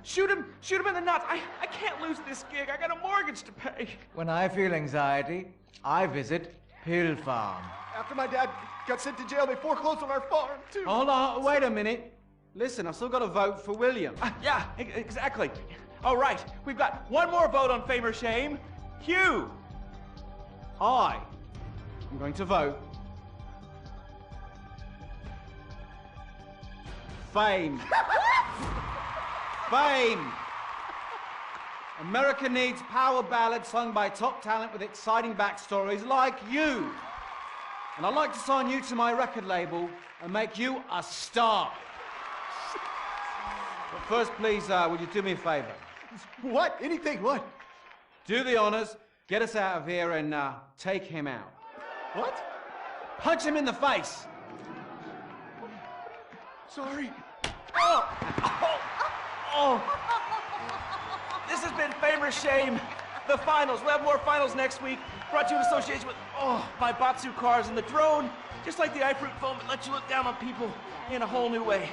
shoot him in the nuts. I can't lose this gig. I got a mortgage to pay. When I feel anxiety, I visit Pill Farm. After my dad got sent to jail, they foreclosed on our farm, too. Hold on, wait a minute. Listen, I've still got to vote for William. Yeah, exactly. All right, we've got one more vote on Fame or Shame. Hugh! I'm going to vote Fame. Fame. America needs power ballads sung by top talent with exciting backstories like you. And I'd like to sign you to my record label and make you a star. But first, please, would you do me a favor? What? Anything? What? Do the honors, get us out of here, and take him out. What? Punch him in the face. Sorry. This has been Fame or Shame, the finals. We'll have more finals next week. Brought to you in association with my Batsu cars and the drone. Just like the iFruit foam, it lets you look down on people in a whole new way.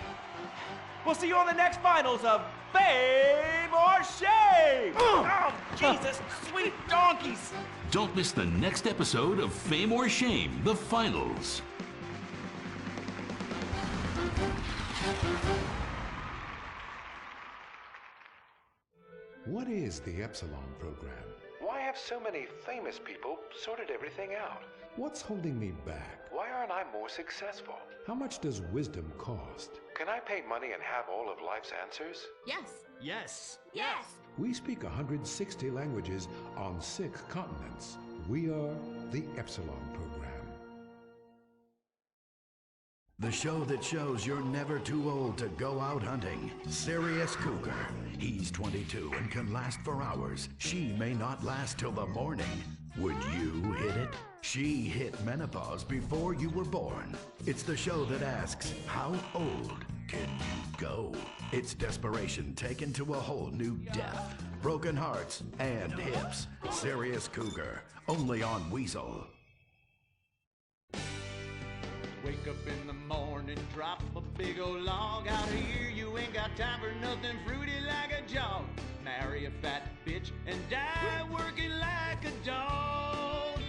We'll see you on the next finals of Fame or Shame. Oh, Jesus, sweet donkeys. Don't miss the next episode of Fame or Shame, the finals. What is the Epsilon program? Why have so many famous people sorted everything out? What's holding me back? Why aren't I more successful? How much does wisdom cost? Can I pay money and have all of life's answers? Yes. Yes. Yes. We speak 160 languages on 6 continents. We are the Epsilon program. The show that shows you're never too old to go out hunting. Serious Cougar. He's 22 and can last for hours. She may not last till the morning. Would you hit it? She hit menopause before you were born. It's the show that asks, how old can you go? It's desperation taken to a whole new depth. Broken hearts and hips. Serious Cougar. Only on Weasel. Wake up in the morning, drop a big old log out here. You ain't got time for nothing fruity like a jog. Marry a fat bitch and die working like a dog.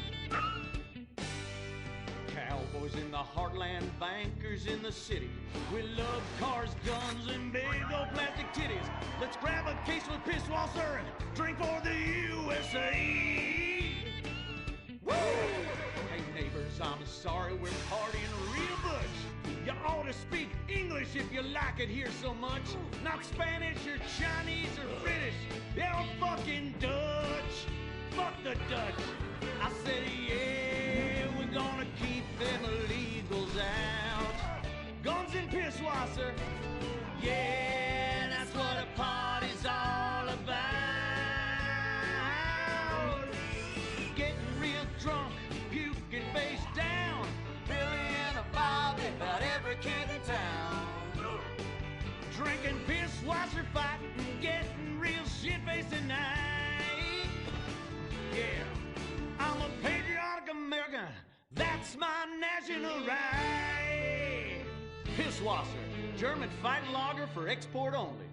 Cowboys in the heartland, bankers in the city. We love cars, guns, and big old plastic titties. Let's grab a case of Pisswasser and drink for the USA. Woo! Hey neighbors, I'm sorry we're partying real much. You ought to speak English if you like it here so much. Not Spanish or Chinese or British. They're fucking Dutch. Fuck the Dutch. I said, yeah, we're gonna keep them illegals out. Guns and Pisswasser. Yeah, that's what a party's all about. Getting real drunk, puking face down. Billy and a Bobby, about every kid in town. Drinking Pisswasser, fighting, getting real shit-faced tonight. Yeah, I'm a patriotic American. That's my national right. Pisswasser, German fighting lager for export only.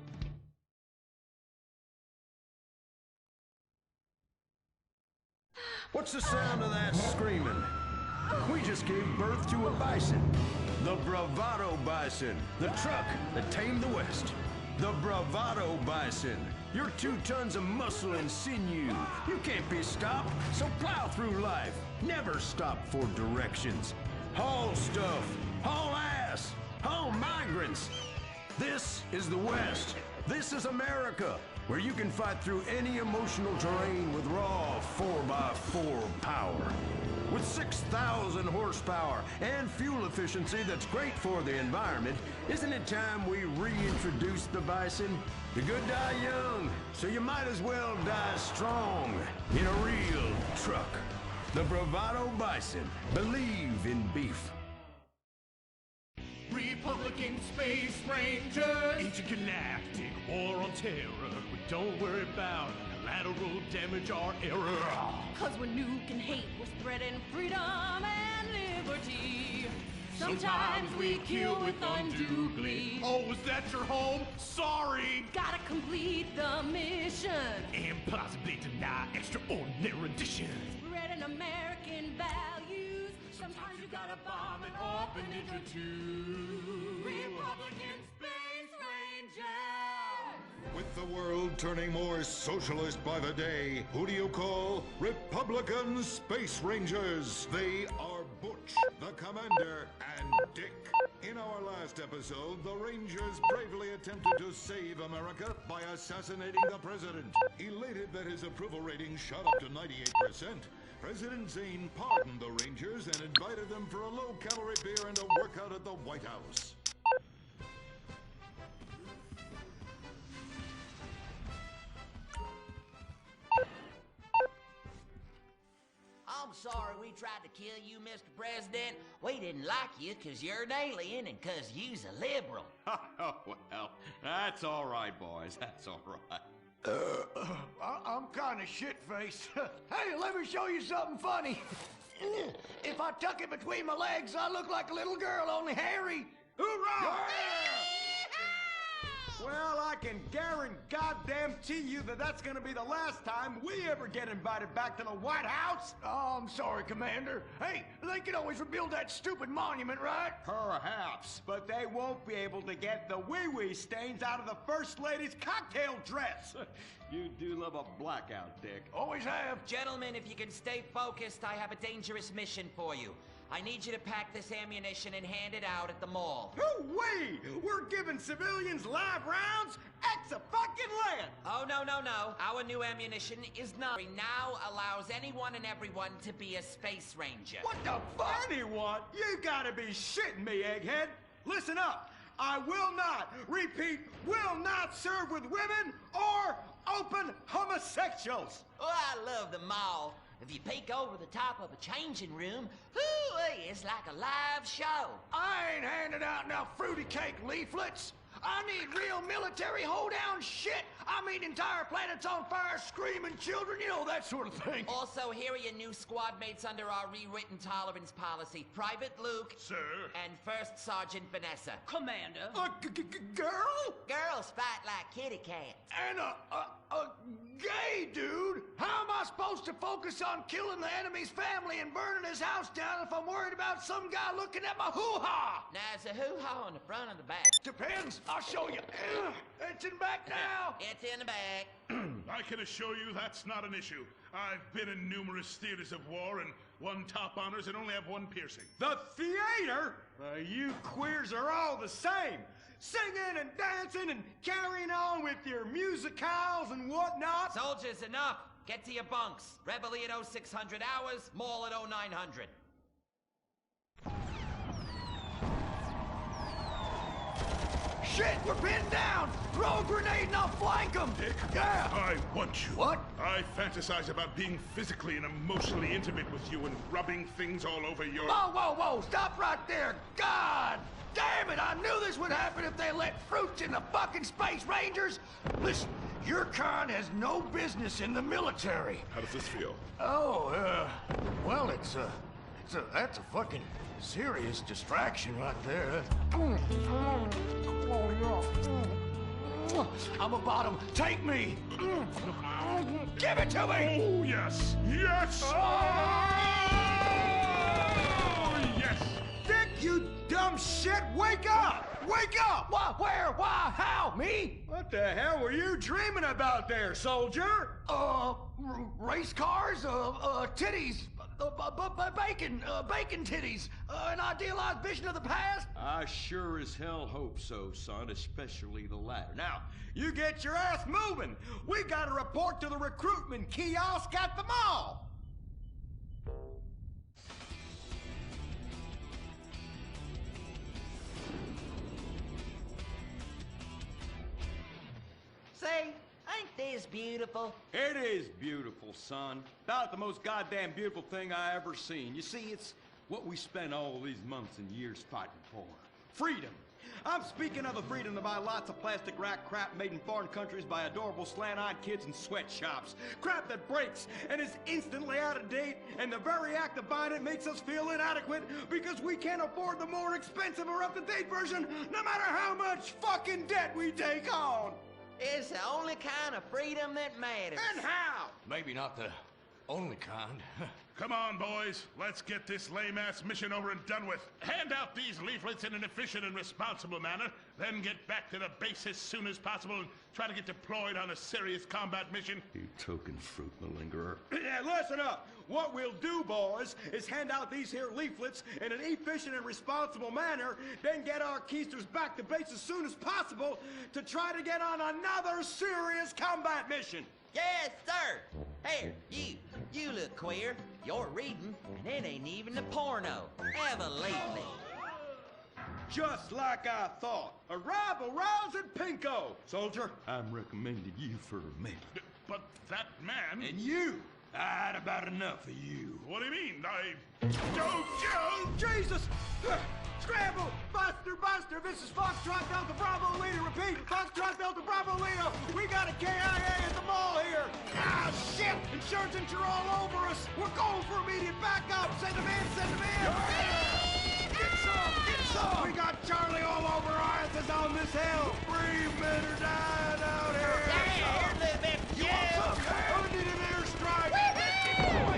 What's the sound of that screaming? We just gave birth to a bison. The bravado bison. The truck that tamed the West. The bravado bison. You're 2 tons of muscle and sinew. You can't be stopped, so plow through life. Never stop for directions. Haul stuff. Haul ass. Haul migrants. This is the West. This is America, where you can fight through any emotional terrain with raw 4x4 power. With 6,000 horsepower and fuel efficiency that's great for the environment, isn't it time we reintroduce the bison? The good die young, so you might as well die strong in a real truck. The bravado bison. Believe in beef. Republican Space Ranger, intergalactic war on terror. We don't worry about collateral damage or error. Cause we're nuke and hate, we're spreading freedom and liberty. Sometimes we kill with undue glee. Oh, was that your home? Sorry. Gotta complete the mission. And possibly deny extraordinary additions. Spreading American values. Sometimes you gotta bomb an orphanage or two. Republican Space Rangers! With the world turning more socialist by the day, who do you call Republican Space Rangers? They are Butch, the Commander, and Dick. In our last episode, the Rangers bravely attempted to save America by assassinating the president. Elated that his approval rating shot up to 98%, President Zane pardoned the Rangers and invited them for a low-calorie beer and a workout at the White House. I'm sorry we tried to kill you, Mr. President. We didn't like you 'cause you're an alien and 'cause you's a liberal. Oh, well, that's all right, boys. That's all right. I'm kind of shit-faced. Hey, let me show you something funny. If I tuck it between my legs, I look like a little girl, only hairy. Hoorah! Well, I can guarantee you that that's gonna be the last time we ever get invited back to the White House. Oh, I'm sorry, Commander. Hey, they can always rebuild that stupid monument, right? Perhaps, but they won't be able to get the wee-wee stains out of the First Lady's cocktail dress. You do love a blackout, Dick. Always have. Gentlemen, if you can stay focused, I have a dangerous mission for you. I need you to pack this ammunition and hand it out at the mall. Hoo-wee! We're giving civilians live rounds? Ex-a-fucking-land! Oh, no. Our new ammunition is not. Now allows anyone and everyone to be a space ranger. What the fuck? Anyone? You gotta be shitting me, egghead. Listen up. I will not, repeat, will not serve with women or open homosexuals. Oh, I love the mall. If you peek over the top of a changing room, it's like a live show. I ain't handing out no fruity cake leaflets. I need real military hold-down shit. I mean entire planets on fire, screaming children, you know, that sort of thing. Also, here are your new squad mates under our rewritten tolerance policy. Private Luke. Sir. And First Sergeant Vanessa. Commander. Girl? Girls fight like kitty cats. And a gay dude? How am I supposed to focus on killing the enemy's family and burning his house down if I'm worried about some guy looking at my hoo-ha? Now, is the hoo-ha on the front or the back? Depends. I'll show you. It's in the back now. It's in the back. I can assure you that's not an issue. I've been in numerous theaters of war and won top honors and only have one piercing. The theater? You queers are all the same. Singing and dancing and carrying on with your musicals and whatnot. Soldiers, enough. Get to your bunks. Reveille at 0600 hours, mall at 0900. Shit, we're pinned down! Throw a grenade and I'll flank them! Dick, yeah! I want you. What? I fantasize about being physically and emotionally intimate with you and rubbing things all over your... Whoa! Stop right there! God damn it! I knew this would happen if they let fruits in the fucking Space Rangers! Listen, your kind has no business in the military. How does this feel? Oh, well, that's a fucking serious distraction right there. I'm a bottom. Take me! Give it to me! Oh, yes! Yes! Oh, yes! Dick, you dumb shit! Wake up! Wake up! Why? Where? Why? How? Me? What the hell were you dreaming about there, soldier? Race cars, titties, bacon titties, an idealized vision of the past? I sure as hell hope so, son, especially the latter. Now, you get your ass moving. We gotta report to the recruitment kiosk at the mall. Say, ain't this beautiful? It is beautiful, son. About the most goddamn beautiful thing I ever seen. You see, it's what we spent all these months and years fighting for. Freedom. I'm speaking of the freedom to buy lots of plastic wrap crap made in foreign countries by adorable slant-eyed kids in sweatshops. Crap that breaks and is instantly out of date, and the very act of buying it makes us feel inadequate because we can't afford the more expensive or up-to-date version, no matter how much fucking debt we take on. It's the only kind of freedom that matters. And how? Maybe not the only kind. Come on, boys. Let's get this lame-ass mission over and done with. Hand out these leaflets in an efficient and responsible manner, then get back to the base as soon as possible and try to get deployed on a serious combat mission. You token fruit malingerer. Yeah, listen up. What we'll do, boys, is hand out these here leaflets in an efficient and responsible manner, then get our keisters back to base as soon as possible to try to get on another serious combat mission. Yes, sir. Here, you look queer. You're reading, and it ain't even a porno. Ever lately. Just like I thought. Arrival rouse and pinko. Soldier, I'm recommending you for a minute. But that man... And you. I had about enough of you. What do you mean? Joe! Jesus! Scramble! Buster! This is Foxtrot Delta Bravo Leader. Repeat, Foxtrot Delta Bravo Leader. We got a KIA at the mall here. Ah, shit! Insurgents are all over us. We're going for immediate backup. Send them in. Get some! We got Charlie all over our asses on this hill. 3 men are dying out here. Here, little bit. You want some? We need an airstrike.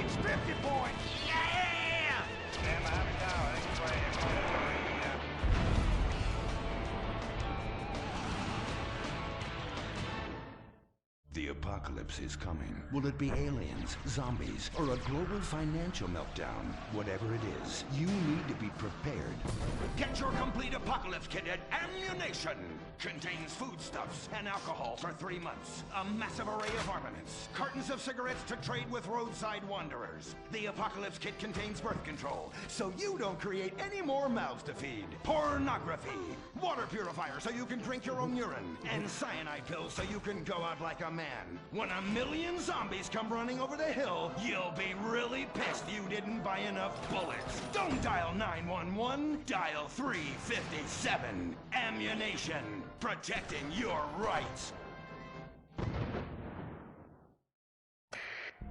50 points. Yeah! Stand behind me now. I think it's right here. The apocalypse is coming. Will it be aliens, zombies, or a global financial meltdown? Whatever it is, you need to be prepared. Get your complete apocalypse kit at Ammunition. Contains foodstuffs and alcohol for 3 months. A massive array of armaments. Cartons of cigarettes to trade with roadside wanderers. The apocalypse kit contains birth control, so you don't create any more mouths to feed. Pornography. Water purifier so you can drink your own urine. And cyanide pills so you can go out like a man. When 1 million zombies come running over the hill, you'll be really pissed you didn't buy enough bullets. Don't dial 911, dial 357. Ammunition. Protecting your rights.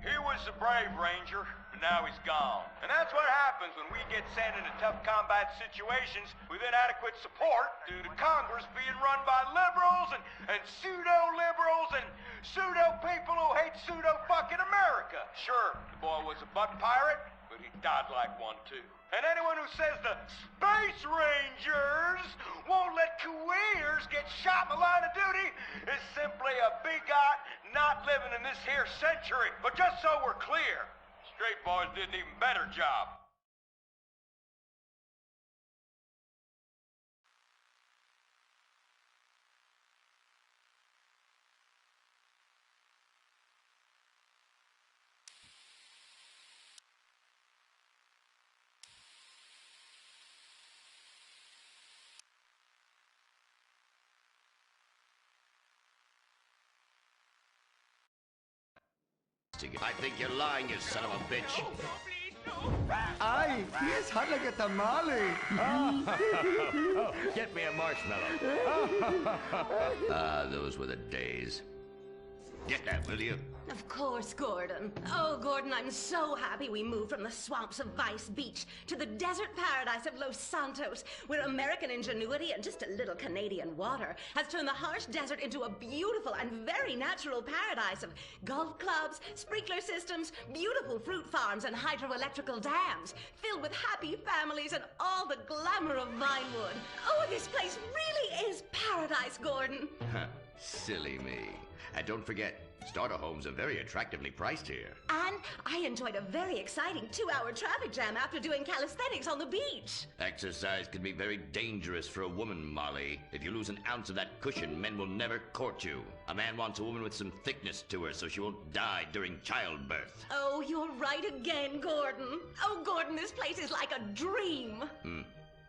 He was the brave ranger, but now he's gone. And that's what happens when we get sent into tough combat situations with inadequate support due to Congress being run by liberals and pseudo-liberals and pseudo-people who hate pseudo-fucking America. Sure, the boy was a butt pirate, but he died like one too. And anyone who says the Space Rangers won't let Kuwaiters get shot in the line of duty is simply a bigot not living in this here century. But just so we're clear, Straight Boys did an even better job. I think you're lying, you son of a bitch. Aye, yes, hot like a tamale. Get me a marshmallow. Those were the days. Get that, will you? Of course, Gordon. Oh, Gordon, I'm so happy we moved from the swamps of Vice Beach to the desert paradise of Los Santos, where American ingenuity and just a little Canadian water has turned the harsh desert into a beautiful and very natural paradise of golf clubs, sprinkler systems, beautiful fruit farms, and hydroelectrical dams, filled with happy families and all the glamour of Vinewood. Oh, this place really is paradise, Gordon. Silly me. And don't forget, starter homes are very attractively priced here. And I enjoyed a very exciting 2-hour traffic jam after doing calisthenics on the beach. Exercise can be very dangerous for a woman, Molly. If you lose an ounce of that cushion, men will never court you. A man wants a woman with some thickness to her so she won't die during childbirth. Oh, you're right again, Gordon. Oh, Gordon, this place is like a dream.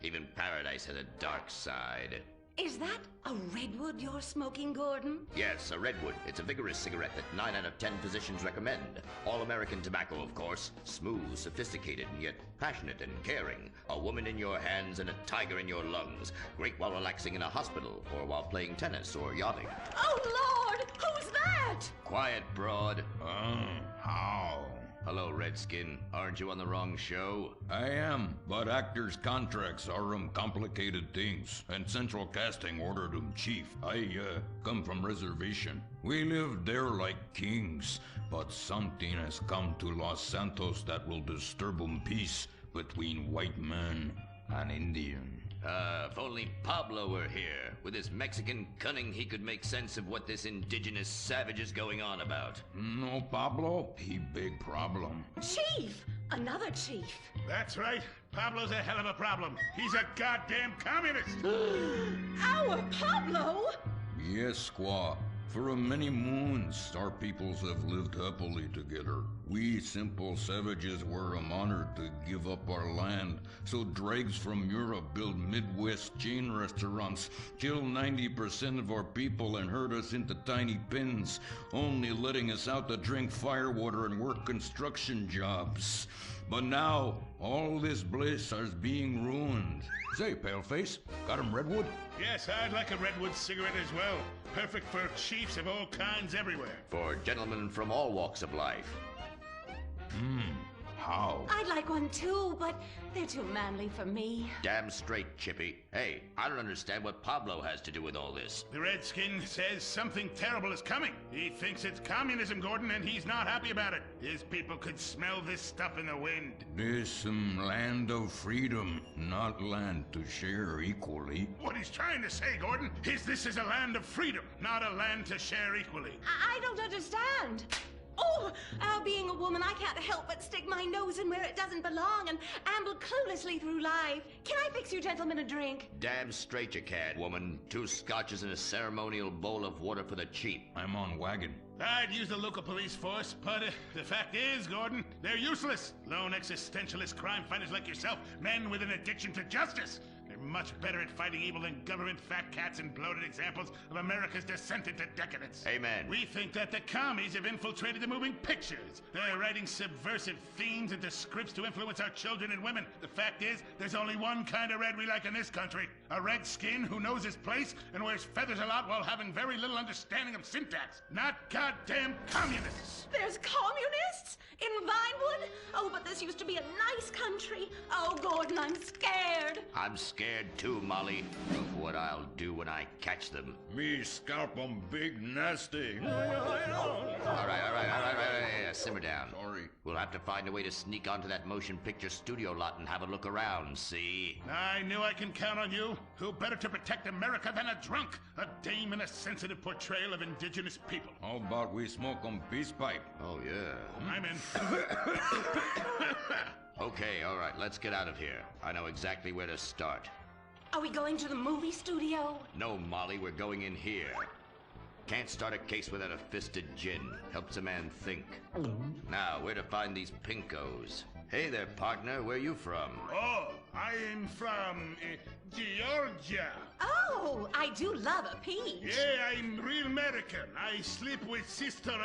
Even paradise has a dark side. Is that a redwood you're smoking, Gordon? Yes, a redwood. It's a vigorous cigarette that 9 out of 10 physicians recommend. All-American tobacco, of course. Smooth, sophisticated, yet passionate and caring. A woman in your hands and a tiger in your lungs. Great while relaxing in a hospital, or while playing tennis or yachting. Oh, Lord! Who's that? Quiet, broad. How? Hello, Redskin. Aren't you on the wrong show? I am, but actors' contracts are complicated things, and central casting ordered cheap. I come from reservation. We live there like kings, but something has come to Los Santos that will disturb peace between white man and Indian. If only Pablo were here. With his Mexican cunning, he could make sense of what this indigenous savage is going on about. No, Pablo, he big problem. Chief! Another chief. That's right. Pablo's a hell of a problem. He's a goddamn communist. Our Pablo? Yes, squaw. For many moons, our peoples have lived happily together. We simple savages were honored to give up our land, so dregs from Europe build Midwest chain restaurants, kill 90% of our people and herd us into tiny pens, only letting us out to drink firewater and work construction jobs. But now, all this bliss is being ruined. Say, Paleface, got him redwood? Yes, I'd like a redwood cigarette as well. Perfect for chiefs of all kinds everywhere. For gentlemen from all walks of life. How? I'd like one too, but they're too manly for me. Damn straight, Chippy. Hey, I don't understand what Pablo has to do with all this. The Redskin says something terrible is coming. He thinks it's communism, Gordon, and he's not happy about it. His people could smell this stuff in the wind. This land of freedom, not land to share equally. What he's trying to say, Gordon, is this is a land of freedom, not a land to share equally. I don't understand. Oh, being a woman, I can't help but stick my nose in where it doesn't belong and amble cluelessly through life. Can I fix you gentlemen a drink? Damn straight you can, woman. 2 scotches and a ceremonial bowl of water for the chief. I'm on wagon. I'd use the local police force, but the fact is, Gordon, they're useless. Lone existentialist crime fighters like yourself, men with an addiction to justice. They're much better at fighting evil than government fat cats and bloated examples of America's descent into decadence. Amen. We think that the commies have infiltrated the moving pictures. They're writing subversive themes into scripts to influence our children and women. The fact is, there's only one kind of red we like in this country. A red skin who knows his place and wears feathers a lot while having very little understanding of syntax. Not goddamn communists. There's communists? In Vinewood? Oh, but this used to be a nice country. Oh, Gordon, I'm scared. I'm scared too, Molly, of what I'll do when I catch them. Me scalp 'em big nasty. All right. Simmer down. Sorry. We'll have to find a way to sneak onto that motion picture studio lot and have a look around, see? I knew I can count on you. Who better to protect America than a drunk? A dame in a sensitive portrayal of indigenous people. How about we smoke 'em peace pipe? Oh, yeah. I'm in. Okay, all right, let's get out of here. I know exactly where to start. Are we going to the movie studio? No, Molly, we're going in here. Can't start a case without a fisted gin. Helps a man think. Now, where to find these pinkos? Hey there, partner, where you from? Oh, I'm from Georgia. Oh, I do love a peach. Yeah, I'm real American. I sleep with sister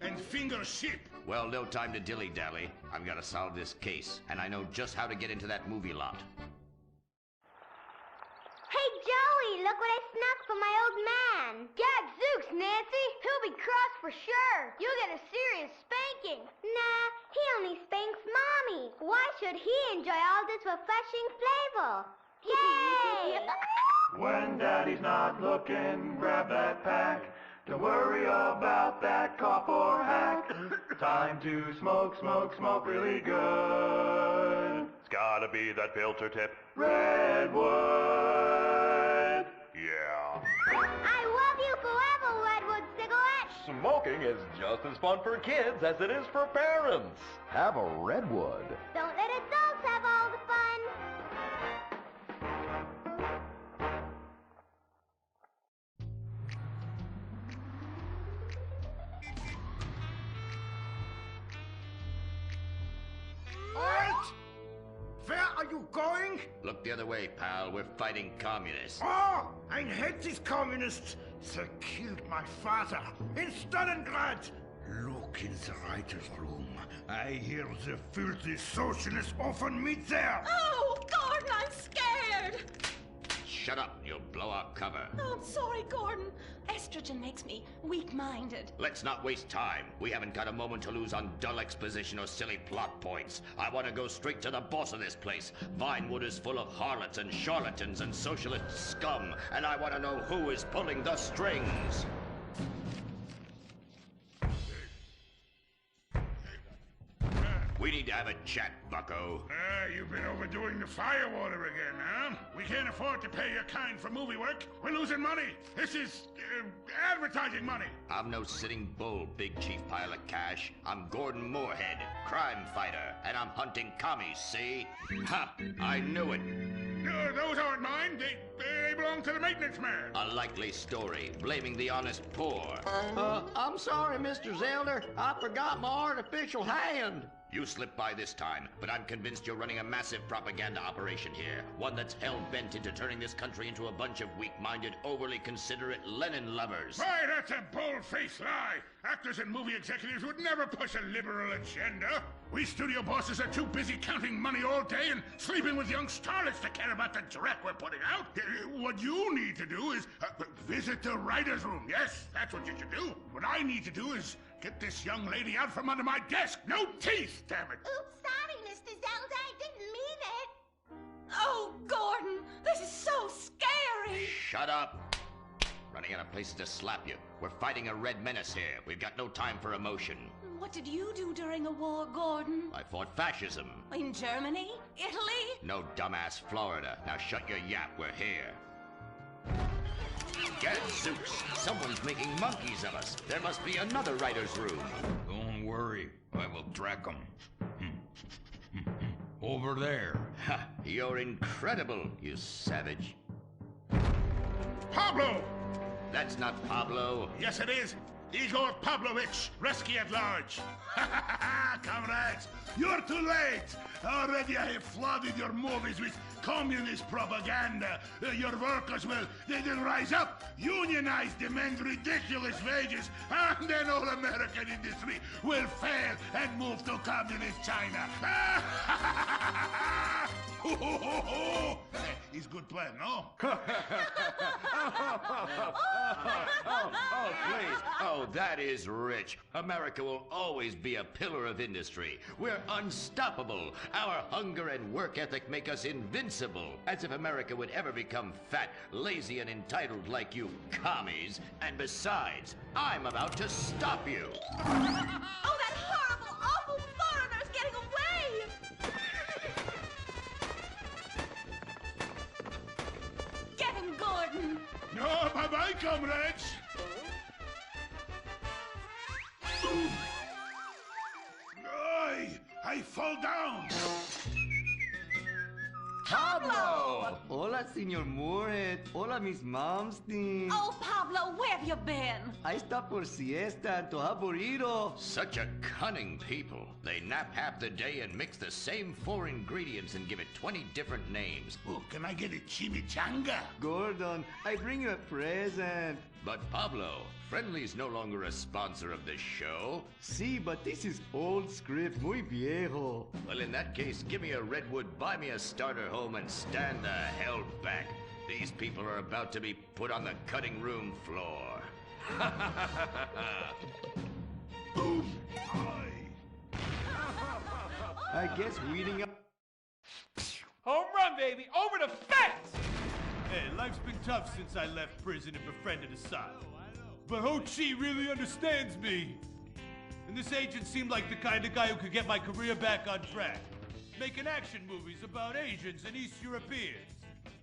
and finger ship. Well, no time to dilly-dally. I've got to solve this case, and I know just how to get into that movie lot. Hey, Joey, look what I snuck from my old man. Gadzooks, Nancy. He'll be cross for sure. You'll get a serious spanking. Nah, he only spanks Mommy. Why should he enjoy all this refreshing flavor? Yay! When Daddy's not looking, grab that pack. Don't worry about that cough or hack. Time to smoke, smoke, smoke really good. It's gotta be that filter tip. Redwood. Yeah. I love you forever, Redwood cigarette. Smoking is just as fun for kids as it is for parents. Have a Redwood. Don't let adults have all the fun. Alright! Where Are you going? Look the other way, pal. We're fighting communists. Oh, I hate these communists. They killed my father in Stalingrad. Look in the writer's room. I hear the filthy socialists often meet there. Oh, Gordon, I'm scared. Shut up, you'll blow our cover. Oh, I'm sorry, Gordon. Estrogen makes me weak-minded. Let's not waste time. We haven't got a moment to lose on dull exposition or silly plot points. I want to go straight to the boss of this place. Vinewood is full of harlots and charlatans and socialist scum, and I want to know who is pulling the strings. We need to have a chat, bucko. You've been overdoing the firewater again, huh? We can't afford to pay your kind for movie work. We're losing money. This is advertising money. I'm no sitting bull, big chief pile of cash. I'm Gordon Moorhead, crime fighter, and I'm hunting commies, see? Ha! I knew it. Those aren't mine. They belong to the maintenance man. A likely story, blaming the honest poor. I'm sorry, Mr. Zelder. I forgot my artificial hand. You slipped by this time, but I'm convinced you're running a massive propaganda operation here. One that's hell-bent into turning this country into a bunch of weak-minded, overly considerate Lenin lovers. Why, that's a bold-faced lie. Actors and movie executives would never push a liberal agenda. We studio bosses are too busy counting money all day and sleeping with young starlets to care about the dreck we're putting out. What you need to do is visit the writer's room. Yes, that's what you should do. What I need to do is get this young lady out from under my desk. No teeth, damn it. Oops, sorry, Mr. Zelda. I didn't mean it. Oh, Gordon, this is so scary. Shut up. Running out of places to slap you. We're fighting a red menace here. We've got no time for emotion. What did you do during a war, Gordon? I fought fascism. In Germany? Italy? No, dumbass, Florida. Now shut your yap, we're here. Gadzooks! Someone's making monkeys of us. There must be another writer's room. Don't worry, I will track them. Over there. Ha! You're incredible, you savage. Pablo! That's not Pablo. Yes, it is. Igor Pavlovich, Rescue at Large. Comrades, you're too late. Already I have flooded your movies with communist propaganda. Your workers they'll rise up, unionize, demand ridiculous wages, and then all American industry will fail and move to communist China. It's good plan, no? Oh, please. Oh, that is rich. America will always be a pillar of industry. We're unstoppable. Our hunger and work ethic make us invincible. As if America would ever become fat, lazy, and entitled like you commies. And besides, I'm about to stop you. Oh, that horrible, awful foreigner's getting away! Get him, Gordon! No, bye-bye, comrades. I fall down. Pablo! Hola, Senor Moorhead. Hola, Miss Momstein. Oh, Pablo, where have you been? I stopped for siesta, to have burrito. Such a cunning people. They nap half the day and mix the same 4 ingredients and give it 20 different names. Oh, can I get a chimichanga? Gordon, I bring you a present. But Pablo, Friendly's no longer a sponsor of this show. Sí, but this is old script, muy viejo. Well, in that case, give me a redwood, buy me a starter home, and stand the hell back. These people are about to be put on the cutting room floor. Boom! I guess weeding up. Home run, baby! Over the fence! Hey, life's been tough since I left prison and befriended Assad. But Ho Chi really understands me. And this agent seemed like the kind of guy who could get my career back on track. Making action movies about Asians and East Europeans.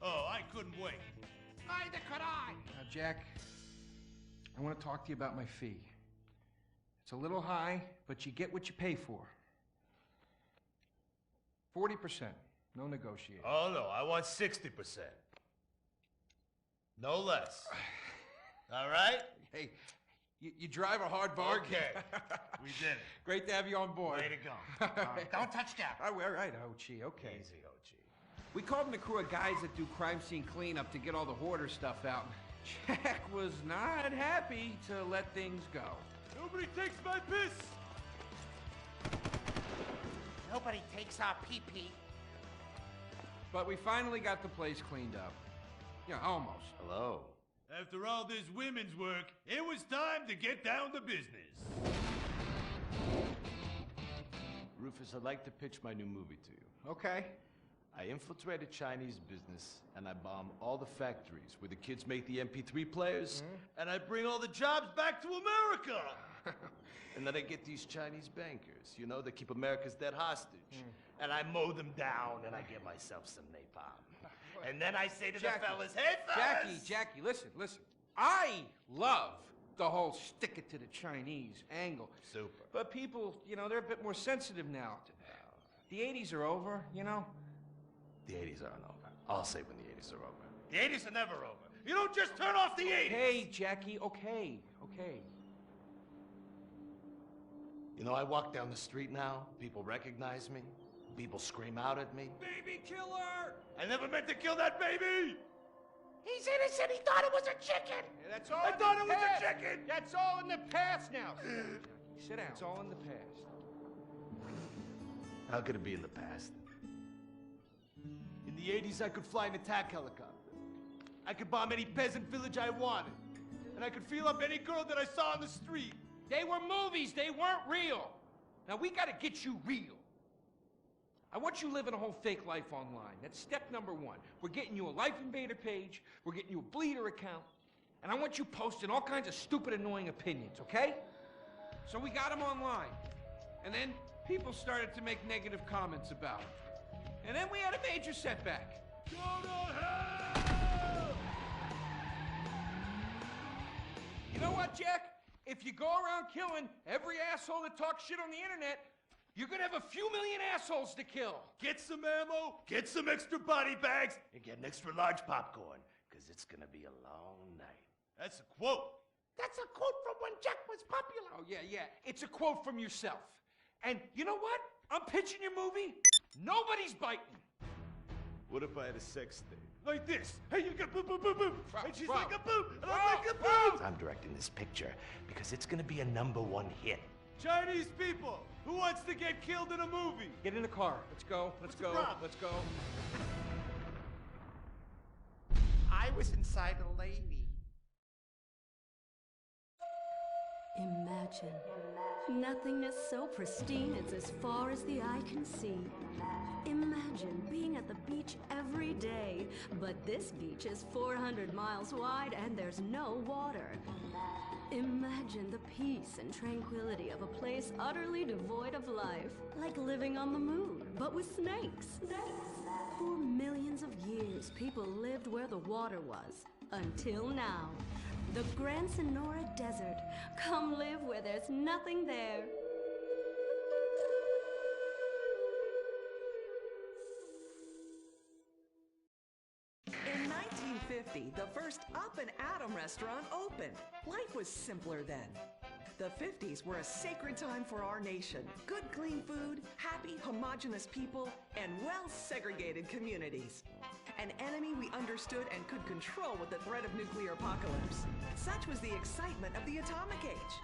Oh, I couldn't wait. Neither could I. Now, Jack, I want to talk to you about my fee. It's a little high, but you get what you pay for. 40%, no negotiation. Oh, no, I want 60%. No less. All right? Hey, you drive a hard bargain. Okay, we did it. Great to have you on board. Way to go. Don't touch that. All right, Ho-Chi, okay. Easy, Ho-Chi. We called in a crew of guys that do crime scene cleanup to get all the hoarder stuff out. Jack was not happy to let things go. Nobody takes my piss! Nobody takes our pee-pee. But we finally got the place cleaned up. Yeah, almost. Hello. After all this women's work, it was time to get down to business. Rufus, I'd like to pitch my new movie to you. Okay. I infiltrated Chinese business, and I bomb all the factories where the kids make the MP3 players. And I bring all the jobs back to America! And then I get these Chinese bankers, you know, that keep America's debt hostage. And I mow them down, and I get myself some napalm. And then I say to Jackie, the fellas, hey, fellas! Jackie, listen. I love the whole stick it to the Chinese angle. Super. But people, you know, they're a bit more sensitive now. The 80s are over, you know? The 80s aren't over. I'll say when the 80s are over. The 80s are never over. You don't just turn off the 80s! Hey, Jackie, okay. You know, I walk down the street now, people recognize me, people scream out at me. Baby killer! I never meant to kill that baby! He's innocent. He thought it was a chicken. Yeah, that's all. I thought it was a chicken! That's all in the past now. Sit down. It's all in the past. How could it be in the past? In the 80s, I could fly an attack helicopter. I could bomb any peasant village I wanted. And I could feel up any girl that I saw on the street. They were movies. They weren't real. Now, we gotta get you real. I want you living a whole fake life online. That's step number one. We're getting you a Life Invader page. We're getting you a Bleeder account. And I want you posting all kinds of stupid, annoying opinions, okay? So we got them online. And then people started to make negative comments about it. And then we had a major setback. Go to hell! You know what, Jack? If you go around killing every asshole that talks shit on the internet, you're gonna have a few million assholes to kill. Get some ammo, get some extra body bags, And get an extra large popcorn, because it's gonna be a long night. That's a quote. That's a quote from when Jack was popular. Oh, yeah. It's a quote from yourself. And you know what? I'm pitching your movie. Nobody's biting. What if I had a sex thing? Like this. Hey, you got boop, boop, boop, boop. And she's bro. like a boop, and I'm like a boop. I'm directing this picture because it's gonna be a #1 hit. Chinese people, who wants to get killed in a movie? Get in the car. Let's go. Let's go. Let's go. I was inside a lady. Imagine nothingness so pristine it's as far as the eye can see. Imagine being at the beach every day, but this beach is 400 miles wide and there's no water. Imagine the peace and tranquility of a place utterly devoid of life, like living on the moon, but with snakes. For millions of years, people lived where the water was, until now. The Grand Sonora Desert. Come live where there's nothing there. In 1950, the first Up and Atom restaurant opened. Life was simpler then. The 50s were a sacred time for our nation. Good, clean food, happy, homogenous people, and well-segregated communities. An enemy we understood and could control with the threat of nuclear apocalypse. Such was the excitement of the atomic age.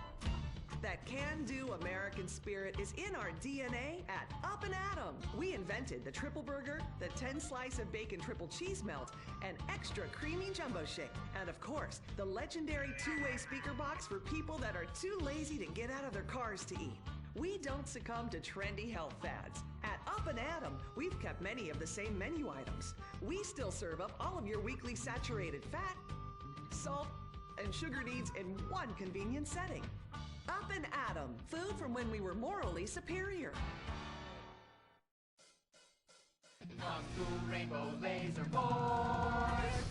That can-do American spirit is in our DNA at Up and Atom. We invented the triple burger, the 10-slice of bacon triple cheese melt, and extra creamy jumbo shake. And of course, the legendary two-way speaker box for people that are too lazy to get out of their cars to eat. We don't succumb to trendy health fads. At Up and Atom, we've kept many of the same menu items. We still serve up all of your weekly saturated fat, salt, and sugar needs in one convenient setting. Up and Atom, food from when we were morally superior. Kung Fu Rainbow Laser Force!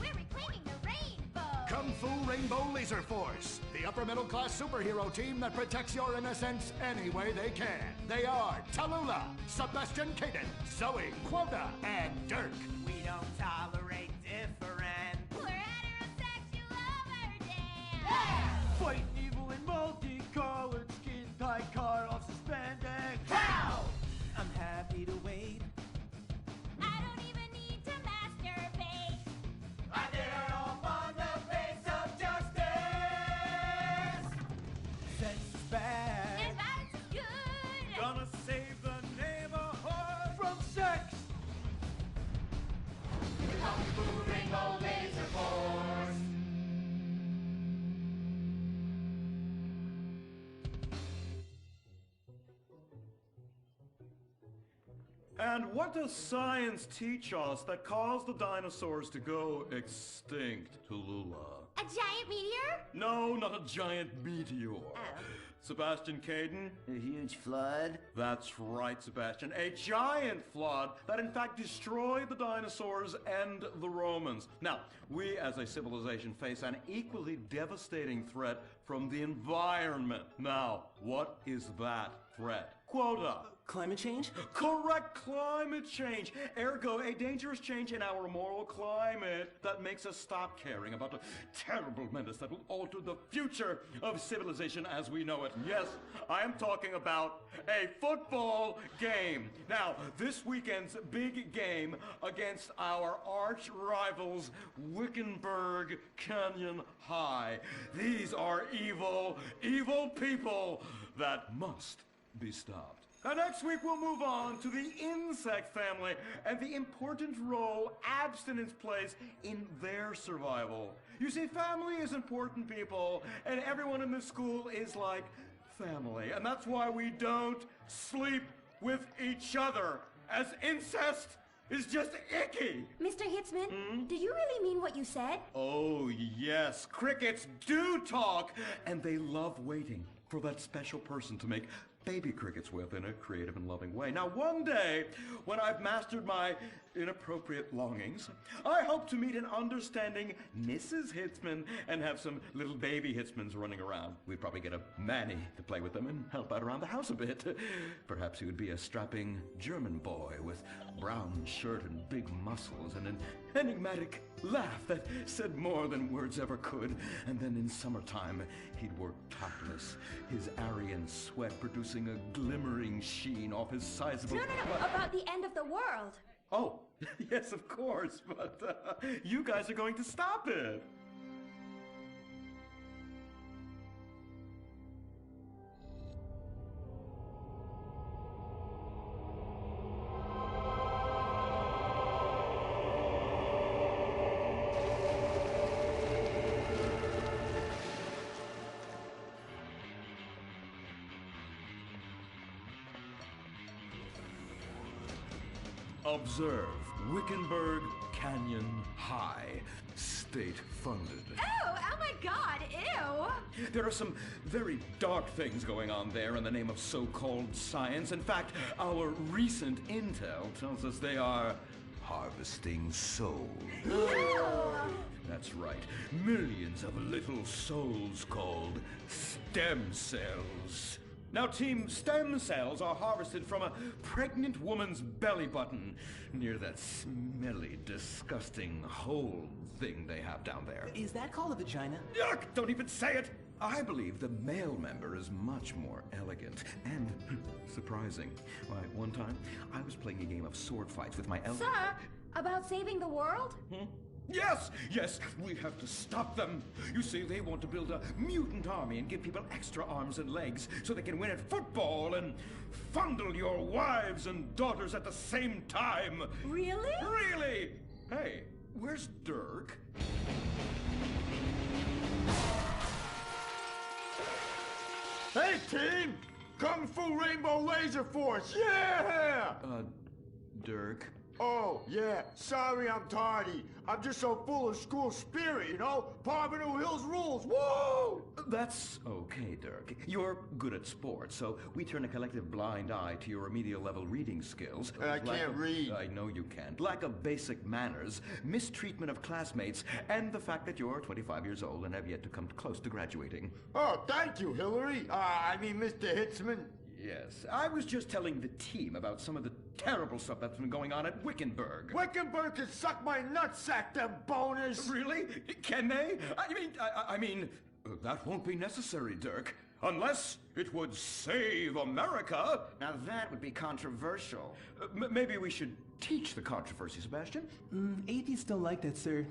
We're reclaiming the rainbow. Kung Fu Rainbow Laser Force, the upper middle class superhero team that protects your innocence any way they can. They are Tallulah, Sebastian Caden, Zoe, Quota, and Dirk. We don't tolerate different. We're heterosexual overdance. Fighting evil in multicolored skin tight car off suspended. Pow! I'm happy to wait. I don't And what does science teach us that caused the dinosaurs to go extinct, Tallulah? A giant meteor? No, not a giant meteor. Sebastian Caden? A huge flood? That's right, Sebastian. A giant flood that in fact destroyed the dinosaurs and the Romans. Now, we as a civilization face an equally devastating threat from the environment. Now, what is that threat? Quota. Climate change? Correct, climate change. Ergo, a dangerous change in our moral climate that makes us stop caring about the terrible menace that will alter the future of civilization as we know it. Yes, I am talking about a football game. Now, this weekend's big game against our arch rivals, Wickenburg Canyon High. These are evil, evil people that must be stopped. And next week we'll move on to the insect family and the important role abstinence plays in their survival. You see, family is important, people, and everyone in this school is like family. And that's why we don't sleep with each other, as incest is just icky. Mr. Hitzman, do you really mean what you said? Oh, yes. Crickets do talk, and they love waiting for that special person to make baby crickets with in a creative and loving way. Now, one day, when I've mastered my inappropriate longings, I hope to meet an understanding Mrs. Hitzman and have some little baby Hitzmans running around. We'd probably get a Manny to play with them and help out around the house a bit. Perhaps he would be a strapping German boy with brown shirt and big muscles and an enigmatic laugh that said more than words ever could. And then in summertime, he'd work topless, his Aryan sweat producing a glimmering sheen off his sizable... No, about the end of the world. Oh, yes, of course, but you guys are going to stop it. Observe Wickenburg Canyon High, state-funded. Oh my God, ew! There are some very dark things going on there in the name of so-called science. In fact, our recent intel tells us they are harvesting souls. That's right. Millions of little souls called stem cells. Now, Team Stem Cells are harvested from a pregnant woman's belly button near that smelly, disgusting hole thing they have down there. Is that called a vagina? Yuck! Don't even say it! I believe the male member is much more elegant and surprising. Why, one time, I was playing a game of sword fights with my Sir, about saving the world? Yes, yes, we have to stop them. You see, they want to build a mutant army and give people extra arms and legs so they can win at football and fondle your wives and daughters at the same time. Really? Really? Hey, where's Dirk? Hey, team! Kung Fu Rainbow Laser Force, yeah! Dirk? Oh, yeah, sorry I'm tardy. I'm just so full of school spirit, you know? Parvenu Hills rules, woo! That's okay, Dirk. You're good at sports, so we turn a collective blind eye to your remedial level reading skills. I can't read. I know you can't. Lack of basic manners, mistreatment of classmates, and the fact that you're 25 years old and have yet to come close to graduating. Oh, thank you, Hillary. Mr. Hitzman. Yes, I was just telling the team about some of the terrible stuff that's been going on at Wickenburg. Wickenburg can suck my nutsack, them boners! Really? Can they? I mean, that won't be necessary, Dirk. Unless it would save America. Now that would be controversial. Maybe we should teach the controversy, Sebastian? Atheists don't like that, sir.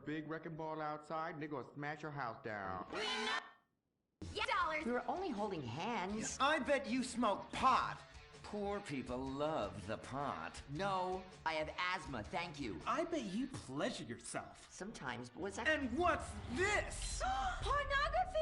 big wrecking ball outside, and they're gonna smash your house down. $. We were only holding hands. I bet you smoke pot. Poor people love the pot. No, I have asthma, thank you. I bet you pleasure yourself. Sometimes, but what's that? And what's this? Pornography!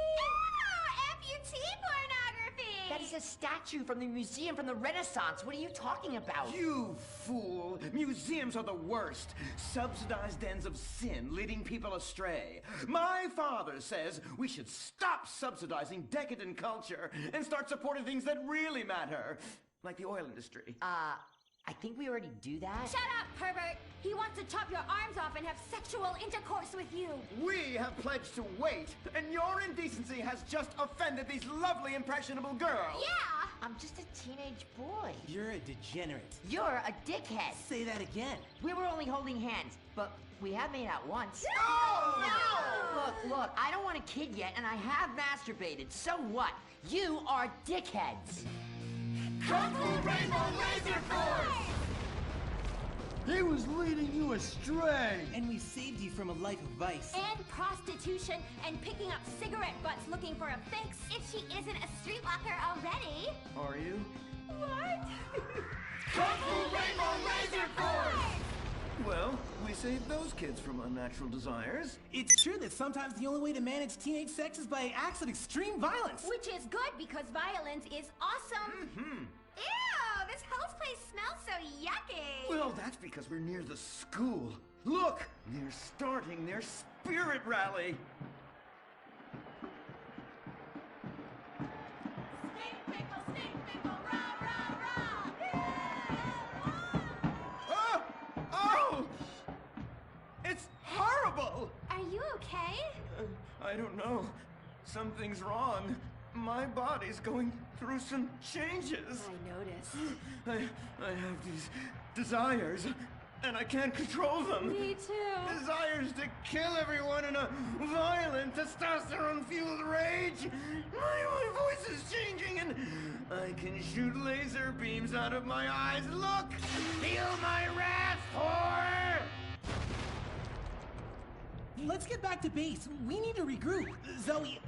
Amputee pornography! That is a statue from the museum from the Renaissance. What are you talking about? You fool! Museums are the worst. Subsidized dens of sin, leading people astray. My father says we should stop subsidizing decadent culture and start supporting things that really matter. Like the oil industry. I think we already do that. Shut up, pervert! He wants to chop your arms off and have sexual intercourse with you. We have pledged to wait, and your indecency has just offended these lovely, impressionable girls. Yeah! I'm just a teenage boy. You're a degenerate. You're a dickhead. Say that again. We were only holding hands, but we have made out once. No! Look, I don't want a kid yet, and I have masturbated. So what? You are dickheads. Kung Fu Rainbow Laser Force! He was leading you astray. And we saved you from a life of vice. And prostitution and picking up cigarette butts looking for a fix if she isn't a streetwalker already. Are you? What? Kung Fu Rainbow Laser Force! Well, we saved those kids from unnatural desires. It's true that sometimes the only way to manage teenage sex is by acts of extreme violence. Which is good because violence is awesome. Mm-hmm. Ew, this whole place smells so yucky. Well, that's because we're near the school. Look, they're starting their spirit rally. Stink pickle, rah, rah, rah. Oh! Oh! It's horrible! Are you okay? I don't know. Something's wrong. My body's going through some changes. I noticed. I have these desires, and I can't control them. Me too. Desires to kill everyone in a violent, testosterone-fueled rage. My voice is changing, and I can shoot laser beams out of my eyes. Look! Feel my wrath, whore! Let's get back to base. We need to regroup. Zoe?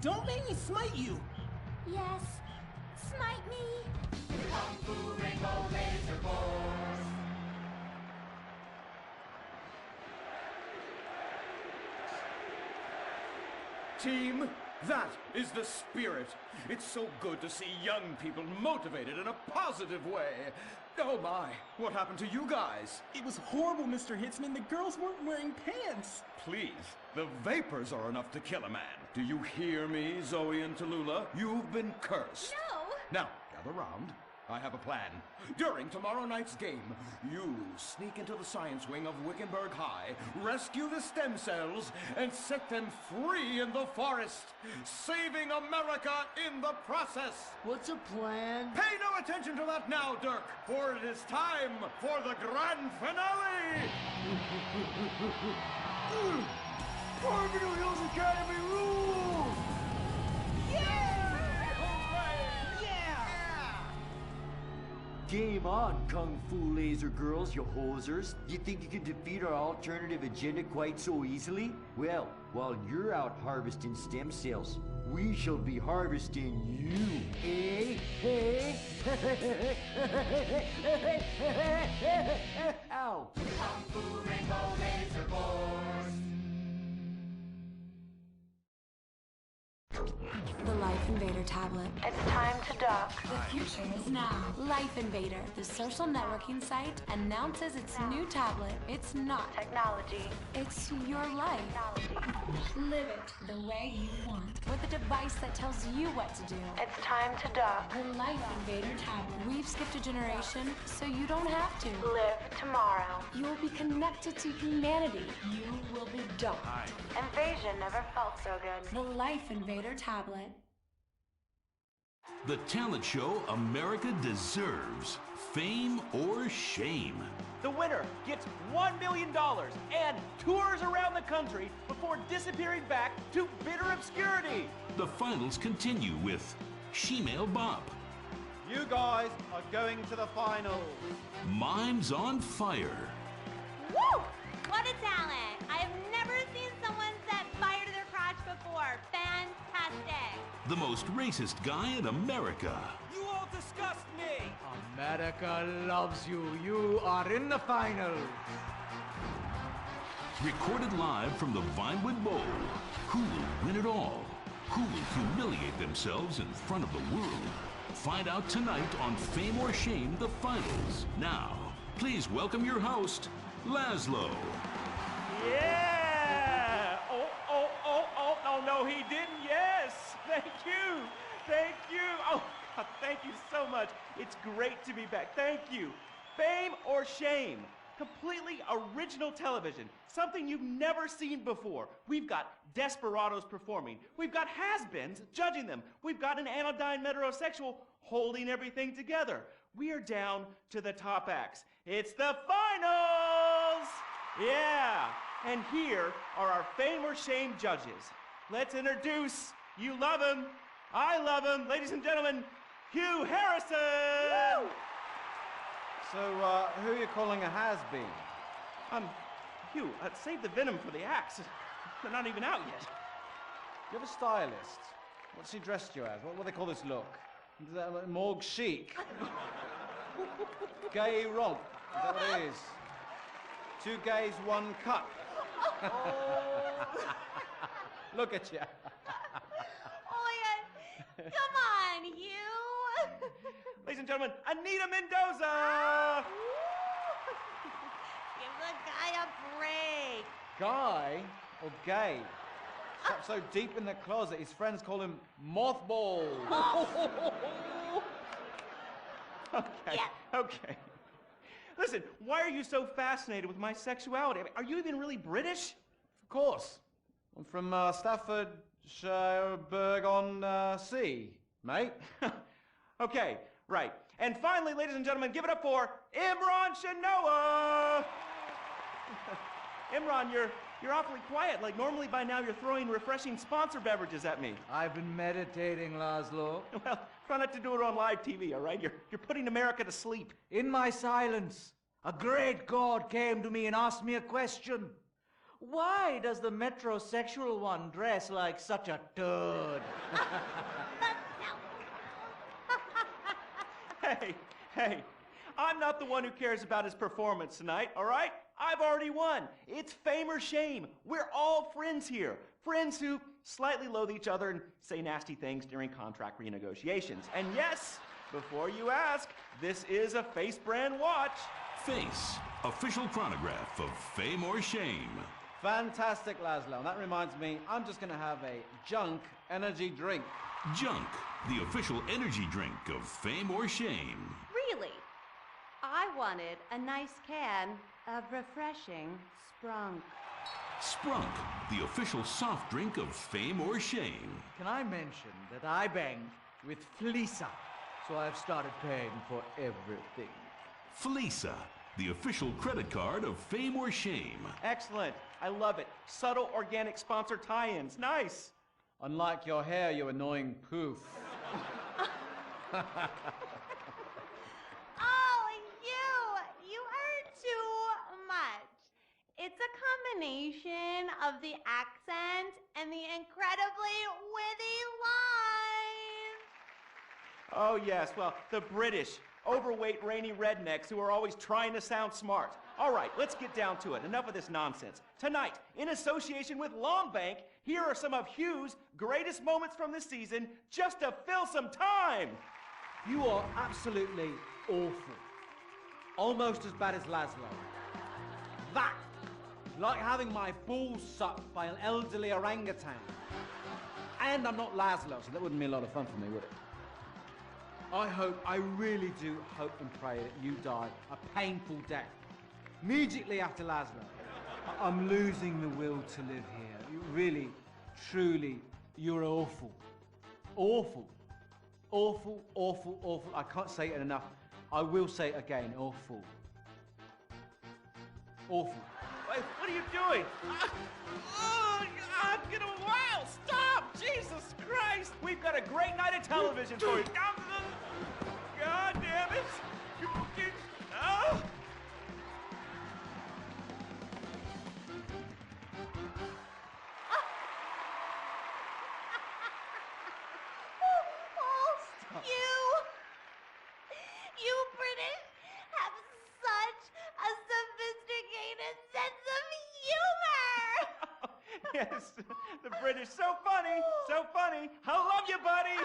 Don't make me smite you. Yes, smite me. Kung Fu Rainbow Laser Force! Team, that is the spirit. It's so good to see young people motivated in a positive way. Oh my, what happened to you guys? It was horrible, Mr. Hitzman. The girls weren't wearing pants. Please, the vapors are enough to kill a man. Do you hear me, Zoe and Tallulah? You've been cursed. No. Now, gather round. I have a plan. During tomorrow night's game, you sneak into the science wing of Wickenburg High, rescue the stem cells, and set them free in the forest, saving America in the process. What's a plan? Pay no attention to that now, Dirk, for it is time for the grand finale! Barbedo Hills Academy rules! Game on, Kung Fu Laser Girls, you hosers. You think you can defeat our alternative agenda quite so easily? Well, while you're out harvesting stem cells, we shall be harvesting you, eh? Hey? Ow! Kung Fu Rainbow Laser Force! The Life Invader tablet. It's time to dock. The future is now. Life Invader, the social networking site, announces its new tablet. It's not technology. It's your life. Live it the way you want. With a device that tells you what to do. It's time to dock. The Life Invader tablet. We've skipped a generation, so you don't have to. Live tomorrow. You will be connected to humanity. You will be docked. Invasion never felt so good. The Life Invader tablet. The talent show America deserves. Fame or shame. The winner gets $1 million and tours around the country before disappearing back to bitter obscurity. The finals continue with Shemale Bop. You guys are going to the finals. Mimes on Fire. Woo! What a talent! I have never seen someone set fire to their crotch before. Fantastic! The most racist guy in America. You all disgust me! America loves you. You are in the final. Recorded live from the Vinewood Bowl. Who will win it all? Who will humiliate themselves in front of the world? Find out tonight on Fame or Shame, the finals. Now, please welcome your host, Laszlo. Yeah! Oh, no, he didn't. Yes! Thank you. Thank you. Oh, God, thank you so much. It's great to be back. Thank you. Fame or Shame? Completely original television. Something you've never seen before. We've got desperados performing. We've got has-beens judging them. We've got an anodyne metrosexual holding everything together. We are down to the top acts. It's the finals! Yeah! And here are our Fame or Shame judges. Let's introduce, you love him, I love him, ladies and gentlemen, Hugh Harrison! Woo! So, who are you calling a has-been? Hugh, save the venom for the acts. They're not even out yet. You have a stylist. What's he dressed you as? What do they call this look? Is that like morgue chic? Gay romp. Is that what it is? 2 gays, 1 cut. Look at you. Oh, yeah. Come on, you. Ladies and gentlemen, Anita Mendoza! Give the guy a break. Guy or gay? Trapped so deep in the closet, his friends call him Mothball. Okay. Listen, why are you so fascinated with my sexuality? I mean, are you even really British? Of course. I'm from Staffordshire on Sea, mate. Okay, right. And finally, ladies and gentlemen, give it up for Imran Shanoa! Imran, you're awfully quiet. Like, normally by now you're throwing refreshing sponsor beverages at me. I've been meditating, Laszlo. Well, try not to do it on live TV, all right? You're putting America to sleep. In my silence, a great God came to me and asked me a question. Why does the metrosexual one dress like such a turd? Hey, I'm not the one who cares about his performance tonight, all right? I've already won. It's Fame or Shame. We're all friends here. Friends who slightly loathe each other and say nasty things during contract renegotiations. And yes, before you ask, this is a Face brand watch. Face, official chronograph of Fame or Shame. Fantastic, Laszlo. And that reminds me, I'm just going to have a junk energy drink. Junk, the official energy drink of Fame or Shame. Really? I wanted a nice can of refreshing Sprunk. Sprunk, the official soft drink of Fame or Shame. Can I mention that I banged with Fleesa, so I've started paying for everything. Fleesa, the official credit card of Fame or Shame. Excellent. I love it. Subtle organic sponsor tie-ins. Nice. Unlike your hair, you annoying poof. You are too much. It's a combination of the accent and the incredibly witty lines. Oh, yes. Well, the British, overweight, rainy rednecks who are always trying to sound smart. All right, let's get down to it. Enough of this nonsense. Tonight, in association with Longbank, here are some of Hugh's greatest moments from this season just to fill some time. You are absolutely awful. Almost as bad as Laszlo. That, like having my balls sucked by an elderly orangutan. And I'm not Laszlo, so that wouldn't be a lot of fun for me, would it? I really do hope and pray that you die a painful death. Immediately after Laszlo. I'm losing the will to live here. You really, truly, you're awful. Awful. Awful, awful, awful. I can't say it enough. I will say it again. Awful. Awful. Wait, what are you doing? Oh, God, get a while. Stop! Jesus Christ! We've got a great night of television for you. God damn it! Oh. You British have such a sophisticated sense of humor! Yes, the British, so funny, so funny. I love you, buddy.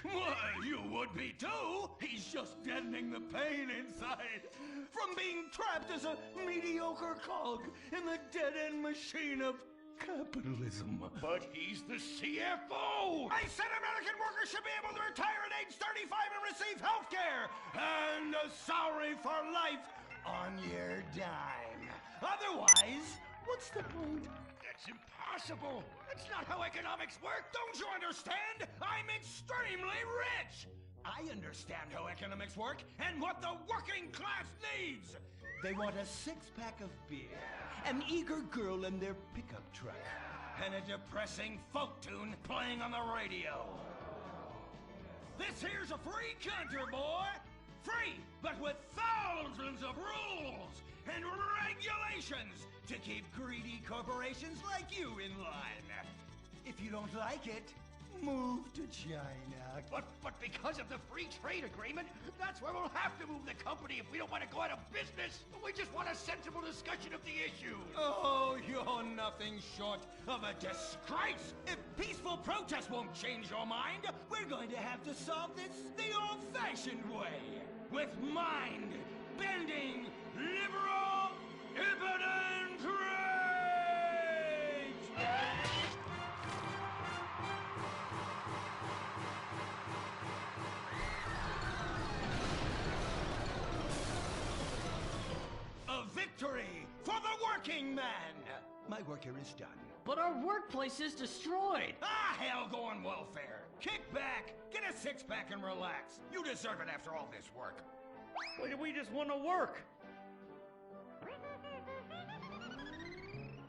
Well, you would be too. He's just deadening the pain inside from being trapped as a mediocre cog in the dead-end machine of capitalism. But he's the CFO! I said American workers should be able to retire at age 35 and receive health care and a salary for life on your dime. Otherwise, what's the point? That's impossible. That's not how economics work. Don't you understand? I'm extremely rich. I understand how economics work and what the working class needs. They want a six-pack of beer, an eager girl in their pickup truck, and a depressing folk tune playing on the radio. This here's a free country, boy. Free, but with thousands of rules and regulations to keep greedy corporations like you in line. If you don't like it, move to China. But because of the free trade agreement, that's where we'll have to move the company if we don't want to go out of business. We just want a sensible discussion of the issue. Oh, you're nothing short of a disgrace. If peaceful protest won't change your mind, we're going to have to solve this the old-fashioned way. With mind-bending, liberal, impotent rage! A victory for the working working man! My work here is done. But our workplace is destroyed. Ah, hell, go on welfare. Kick back, get a six-pack and relax. You deserve it after all this work. We just want to work.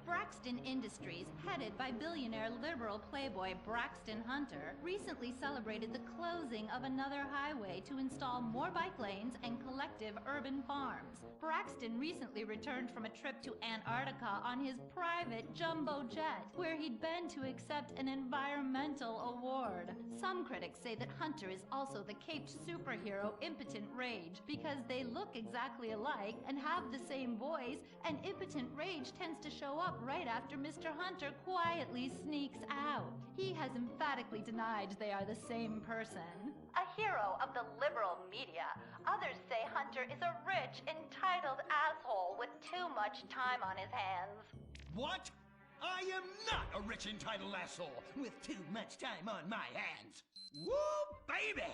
Braxton Industries, headed by billionaire liberal playboy Braxton Hunter, recently celebrated the closing of another highway to install more bike lanes and collective urban farms. Braxton recently returned from a trip to Antarctica on his private jumbo jet, where he'd been to accept an environmental award. Some critics say that Hunter is also the caped superhero Impotent Rage, because they look exactly alike and have the same voice, and Impotent Rage tends to show up right after Mr. Hunter quietly sneaks out. He has emphatically denied they are the same person. A hero of the liberal media, others say Hunter is a rich, entitled asshole with too much time on his hands. What? I am not a rich, entitled asshole with too much time on my hands. Woo, baby!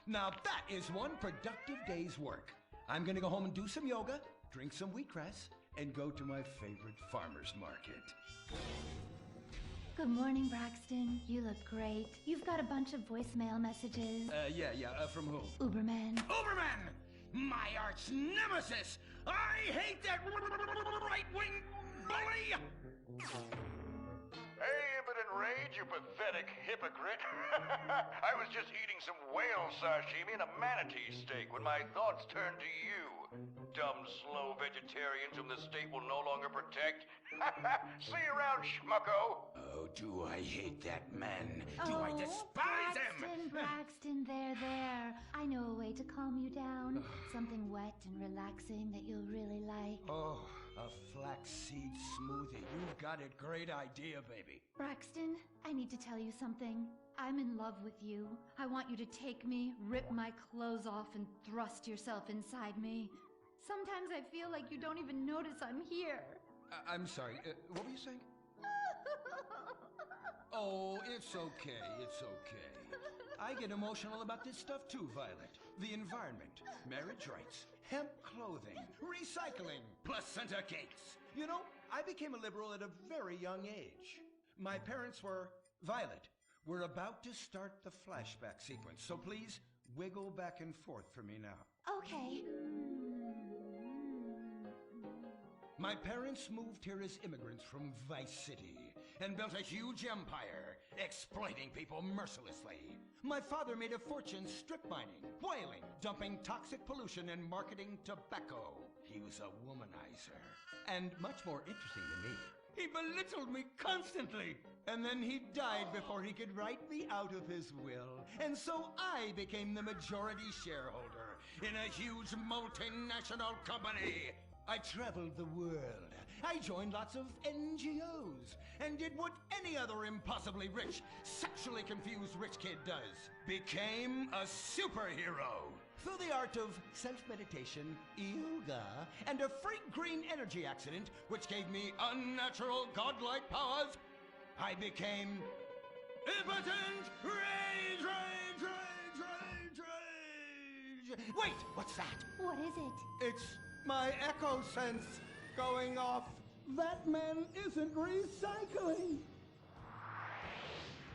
Now that is one productive day's work. I'm gonna go home and do some yoga, drink some wheatgrass, and go to my favorite farmer's market. Good morning, Braxton. You look great. You've got a bunch of voicemail messages. From who? Uberman. Uberman! My arch nemesis! I hate that right-wing bully! Hey, Impotent Rage, you pathetic hypocrite. I was just eating some whale sashimi and a manatee steak when my thoughts turned to you. Dumb, slow vegetarians whom the state will no longer protect. See you around, schmucko. Oh, do I hate that man? Do I despise him? Braxton, there. I know a way to calm you down. Something wet and relaxing that you'll really like. Oh, a flaxseed smoothie. You've got it. Great idea, baby. Braxton, I need to tell you something. I'm in love with you. I want you to take me, rip my clothes off, and thrust yourself inside me. Sometimes I feel like you don't even notice I'm here. I'm sorry, what were you saying? Oh, it's okay. I get emotional about this stuff too, Violet. The environment, marriage rights, hemp clothing, recycling, placenta cakes. You know, I became a liberal at a very young age. My parents were... Violet, we're about to start the flashback sequence, so please wiggle back and forth for me now. Okay. My parents moved here as immigrants from Vice City and built a huge empire, exploiting people mercilessly. My father made a fortune strip mining, whaling, dumping toxic pollution, and marketing tobacco. He was a womanizer. And much more interesting than me, he belittled me constantly. And then he died before he could write me out of his will. And so I became the majority shareholder in a huge multinational company. I traveled the world. I joined lots of NGOs and did what any other impossibly rich, sexually confused rich kid does. Became a superhero. Through the art of self-meditation, yoga, and a freak green energy accident, which gave me unnatural godlike powers, I became Impotent Rage! Wait, what's that? What is it? It's my echo sense going off. That man isn't recycling.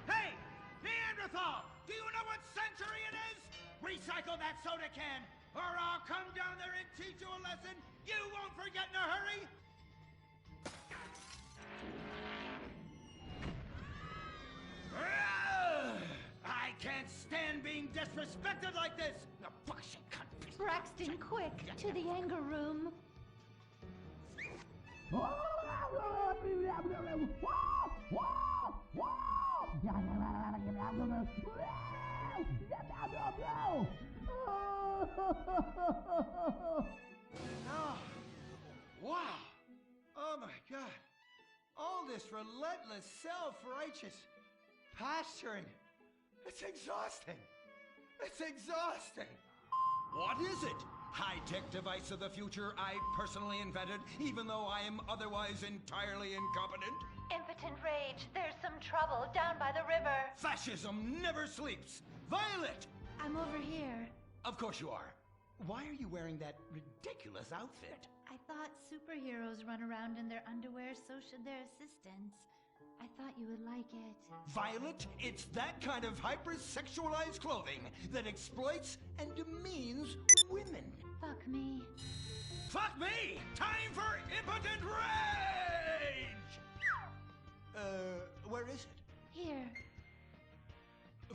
Hey, Neanderthal! Do you know what century it is? Recycle that soda can, or I'll come down there and teach you a lesson you won't forget in a hurry! I can't stand being disrespected like this! Now, bullshit cunt. Braxton, quick, to the anger room. Oh, wow. Oh my God. All this relentless, self-righteous pasturing. It's exhausting. It's exhausting. What is it? High-tech device of the future I personally invented, even though I am otherwise entirely incompetent? Impotent Rage, there's some trouble down by the river. Fascism never sleeps. Violet! I'm over here. Of course you are. Why are you wearing that ridiculous outfit? I thought superheroes run around in their underwear, so should their assistants. I thought you would like it. Violet, it's that kind of hypersexualized clothing that exploits and demeans women. Fuck me. Fuck me! Time for impotent rage! Where is it? Here.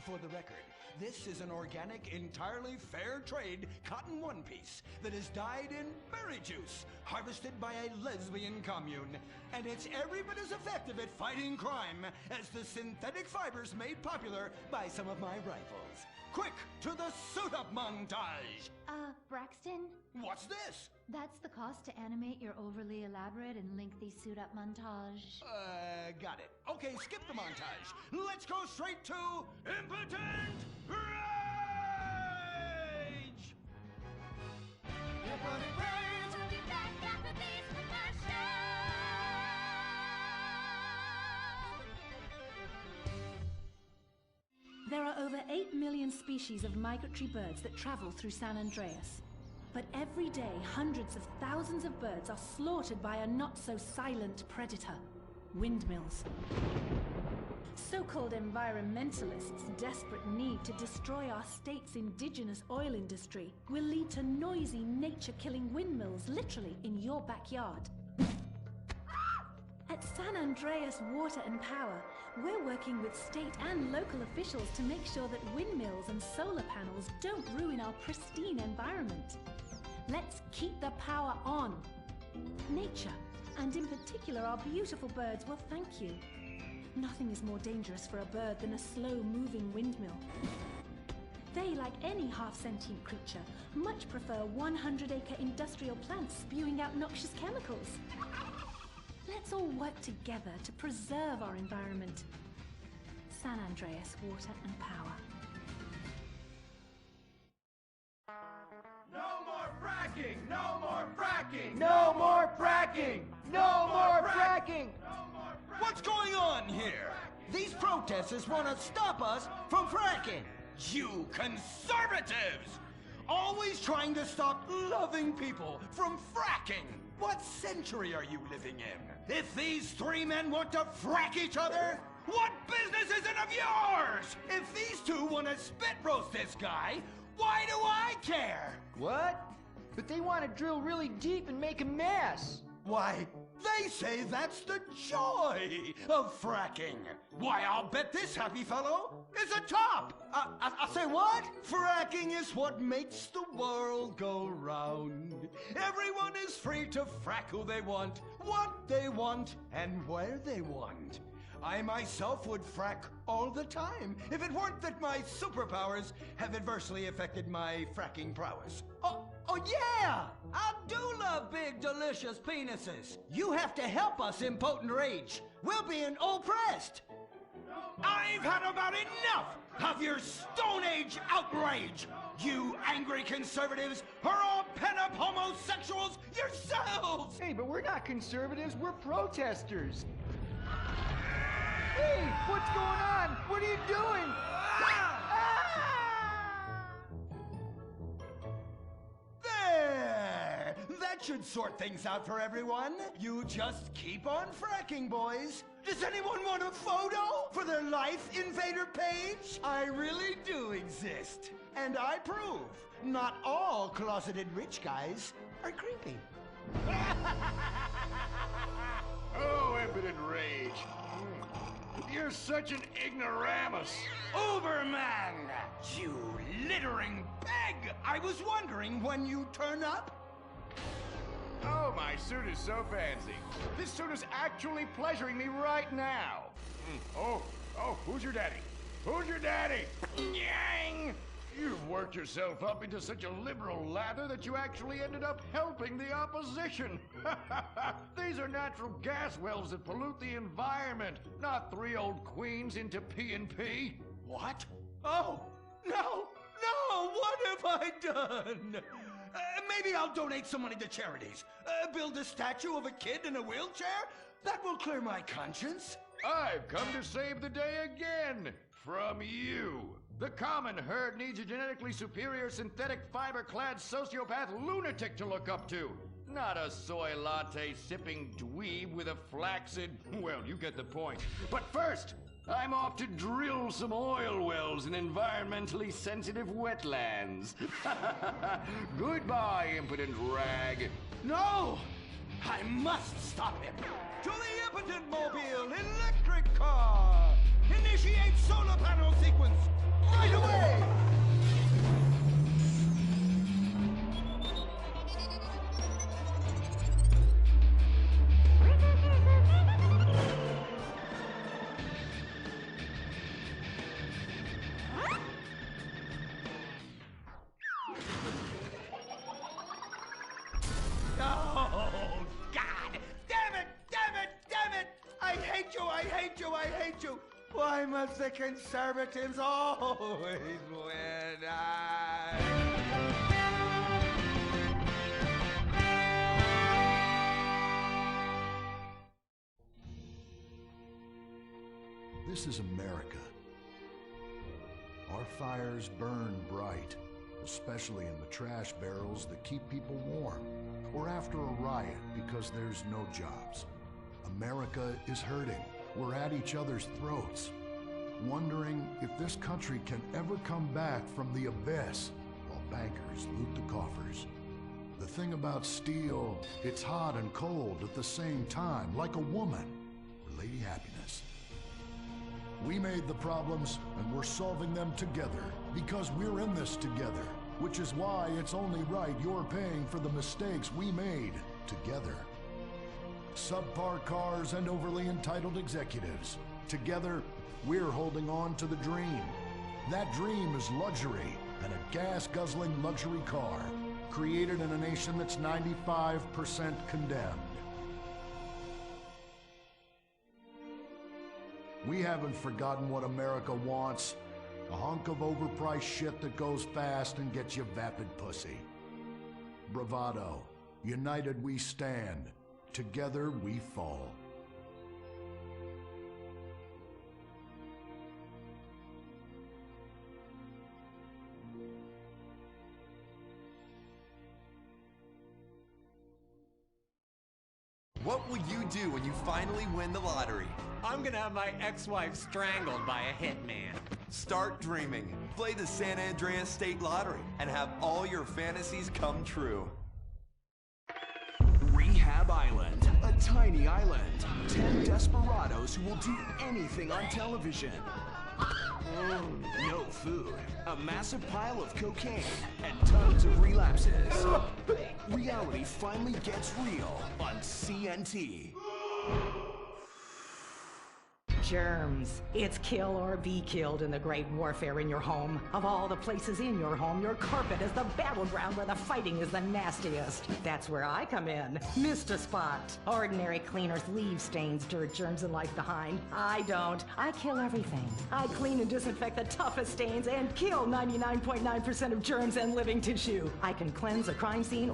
For the record, this is an organic, entirely fair trade cotton one piece that is dyed in berry juice, harvested by a lesbian commune. And it's every bit as effective at fighting crime as the synthetic fibers made popular by some of my rivals. Quick, to the suit-up montage! Braxton? What's this? That's the cost to animate your overly elaborate and lengthy suit-up montage. Got it. Okay, skip the montage. Let's go straight to impotent rage! Impotent rage! We'll be back after these commercials. There are over 8 million species of migratory birds that travel through San Andreas. But every day, hundreds of thousands of birds are slaughtered by a not-so-silent predator, windmills. So-called environmentalists' desperate need to destroy our state's indigenous oil industry will lead to noisy, nature-killing windmills literally in your backyard. At San Andreas Water and Power, we're working with state and local officials to make sure that windmills and solar panels don't ruin our pristine environment. Let's keep the power on. Nature, and in particular our beautiful birds, will thank you. Nothing is more dangerous for a bird than a slow-moving windmill. They, like any half-sentient creature, much prefer 100-acre industrial plants spewing out noxious chemicals. Let's all work together to preserve our environment. San Andreas Water and Power. No more fracking! No more fracking! No more fracking! No more fracking! What's going on here? These protesters want to stop us from fracking. You conservatives! Always trying to stop loving people from fracking. What century are you living in? If these three men want to frack each other, what business is it of yours? If these two want to spit roast this guy, why do I care? What? But they want to drill really deep and make a mess. Why, they say that's the joy of fracking. Why, I'll bet this happy fellow is a top. I say what? Fracking is what makes the world go round. Everyone is free to frack who they want, what they want, and where they want. I myself would frack all the time if it weren't that my superpowers have adversely affected my fracking prowess. Oh yeah! I do love big, delicious penises. You have to help us, impotent rage. We're being oppressed. I've had about enough of your Stone Age outrage. You angry conservatives are all pent-up homosexuals yourselves. Hey, but we're not conservatives, we're protesters. Hey, what's going on? What are you doing? There! That should sort things out for everyone. You just keep on fracking, boys. Does anyone want a photo for their Life Invader page? I really do exist. And I prove not all closeted rich guys are creepy. Oh, impotent rage. You're such an ignoramus. Uberman! You littering peg! I was wondering when you turn up. Oh, my suit is so fancy. This suit is actually pleasuring me right now. Oh, who's your daddy? Who's your daddy? Yang! You've worked yourself up into such a liberal lather that you actually ended up helping the opposition. These are natural gas wells that pollute the environment, not 3 old queens into P&P. What? Oh, no, what have I done? Maybe I'll donate some money to charities. Build a statue of a kid in a wheelchair? That will clear my conscience. I've come to save the day again. From you. The common herd needs a genetically superior synthetic fiber-clad sociopath lunatic to look up to. Not a soy latte sipping dweeb with a flaccid... Well, you get the point. But first, I'm off to drill some oil wells in environmentally sensitive wetlands. Goodbye, impotent rag. No! I must stop him! To the impotent mobile electric car! Initiate solar panel sequence! Right away! Why must the conservatives always win? This is America. Our fires burn bright, especially in the trash barrels that keep people warm, or after a riot because there's no jobs. America is hurting. We're at each other's throats, wondering if this country can ever come back from the abyss while bankers loot the coffers. The thing about steel, it's hot and cold at the same time, like a woman, or Lady Happiness. We made the problems, and we're solving them together, because we're in this together, which is why it's only right you're paying for the mistakes we made together. Subpar cars and overly entitled executives. Together, we're holding on to the dream. That dream is luxury, and a gas-guzzling luxury car, created in a nation that's 95% condemned. We haven't forgotten what America wants. A hunk of overpriced shit that goes fast and gets you vapid pussy. Bravado. United we stand. Together we fall. What will you do when you finally win the lottery? I'm gonna have my ex-wife strangled by a hitman. Start dreaming. Play the San Andreas State Lottery and have all your fantasies come true. Rehab Island, a tiny island. 10 desperados who will do anything on television. No food, a massive pile of cocaine, and tons of relapses. Reality finally gets real on CNT. Germs. It's kill or be killed in the great warfare in your home. Of all the places in your home, your carpet is the battleground where the fighting is the nastiest. That's where I come in. Mr. Spot. Ordinary cleaners leave stains, dirt, germs, and life behind. I don't. I kill everything. I clean and disinfect the toughest stains and kill 99.9% of germs and living tissue. I can cleanse a crime scene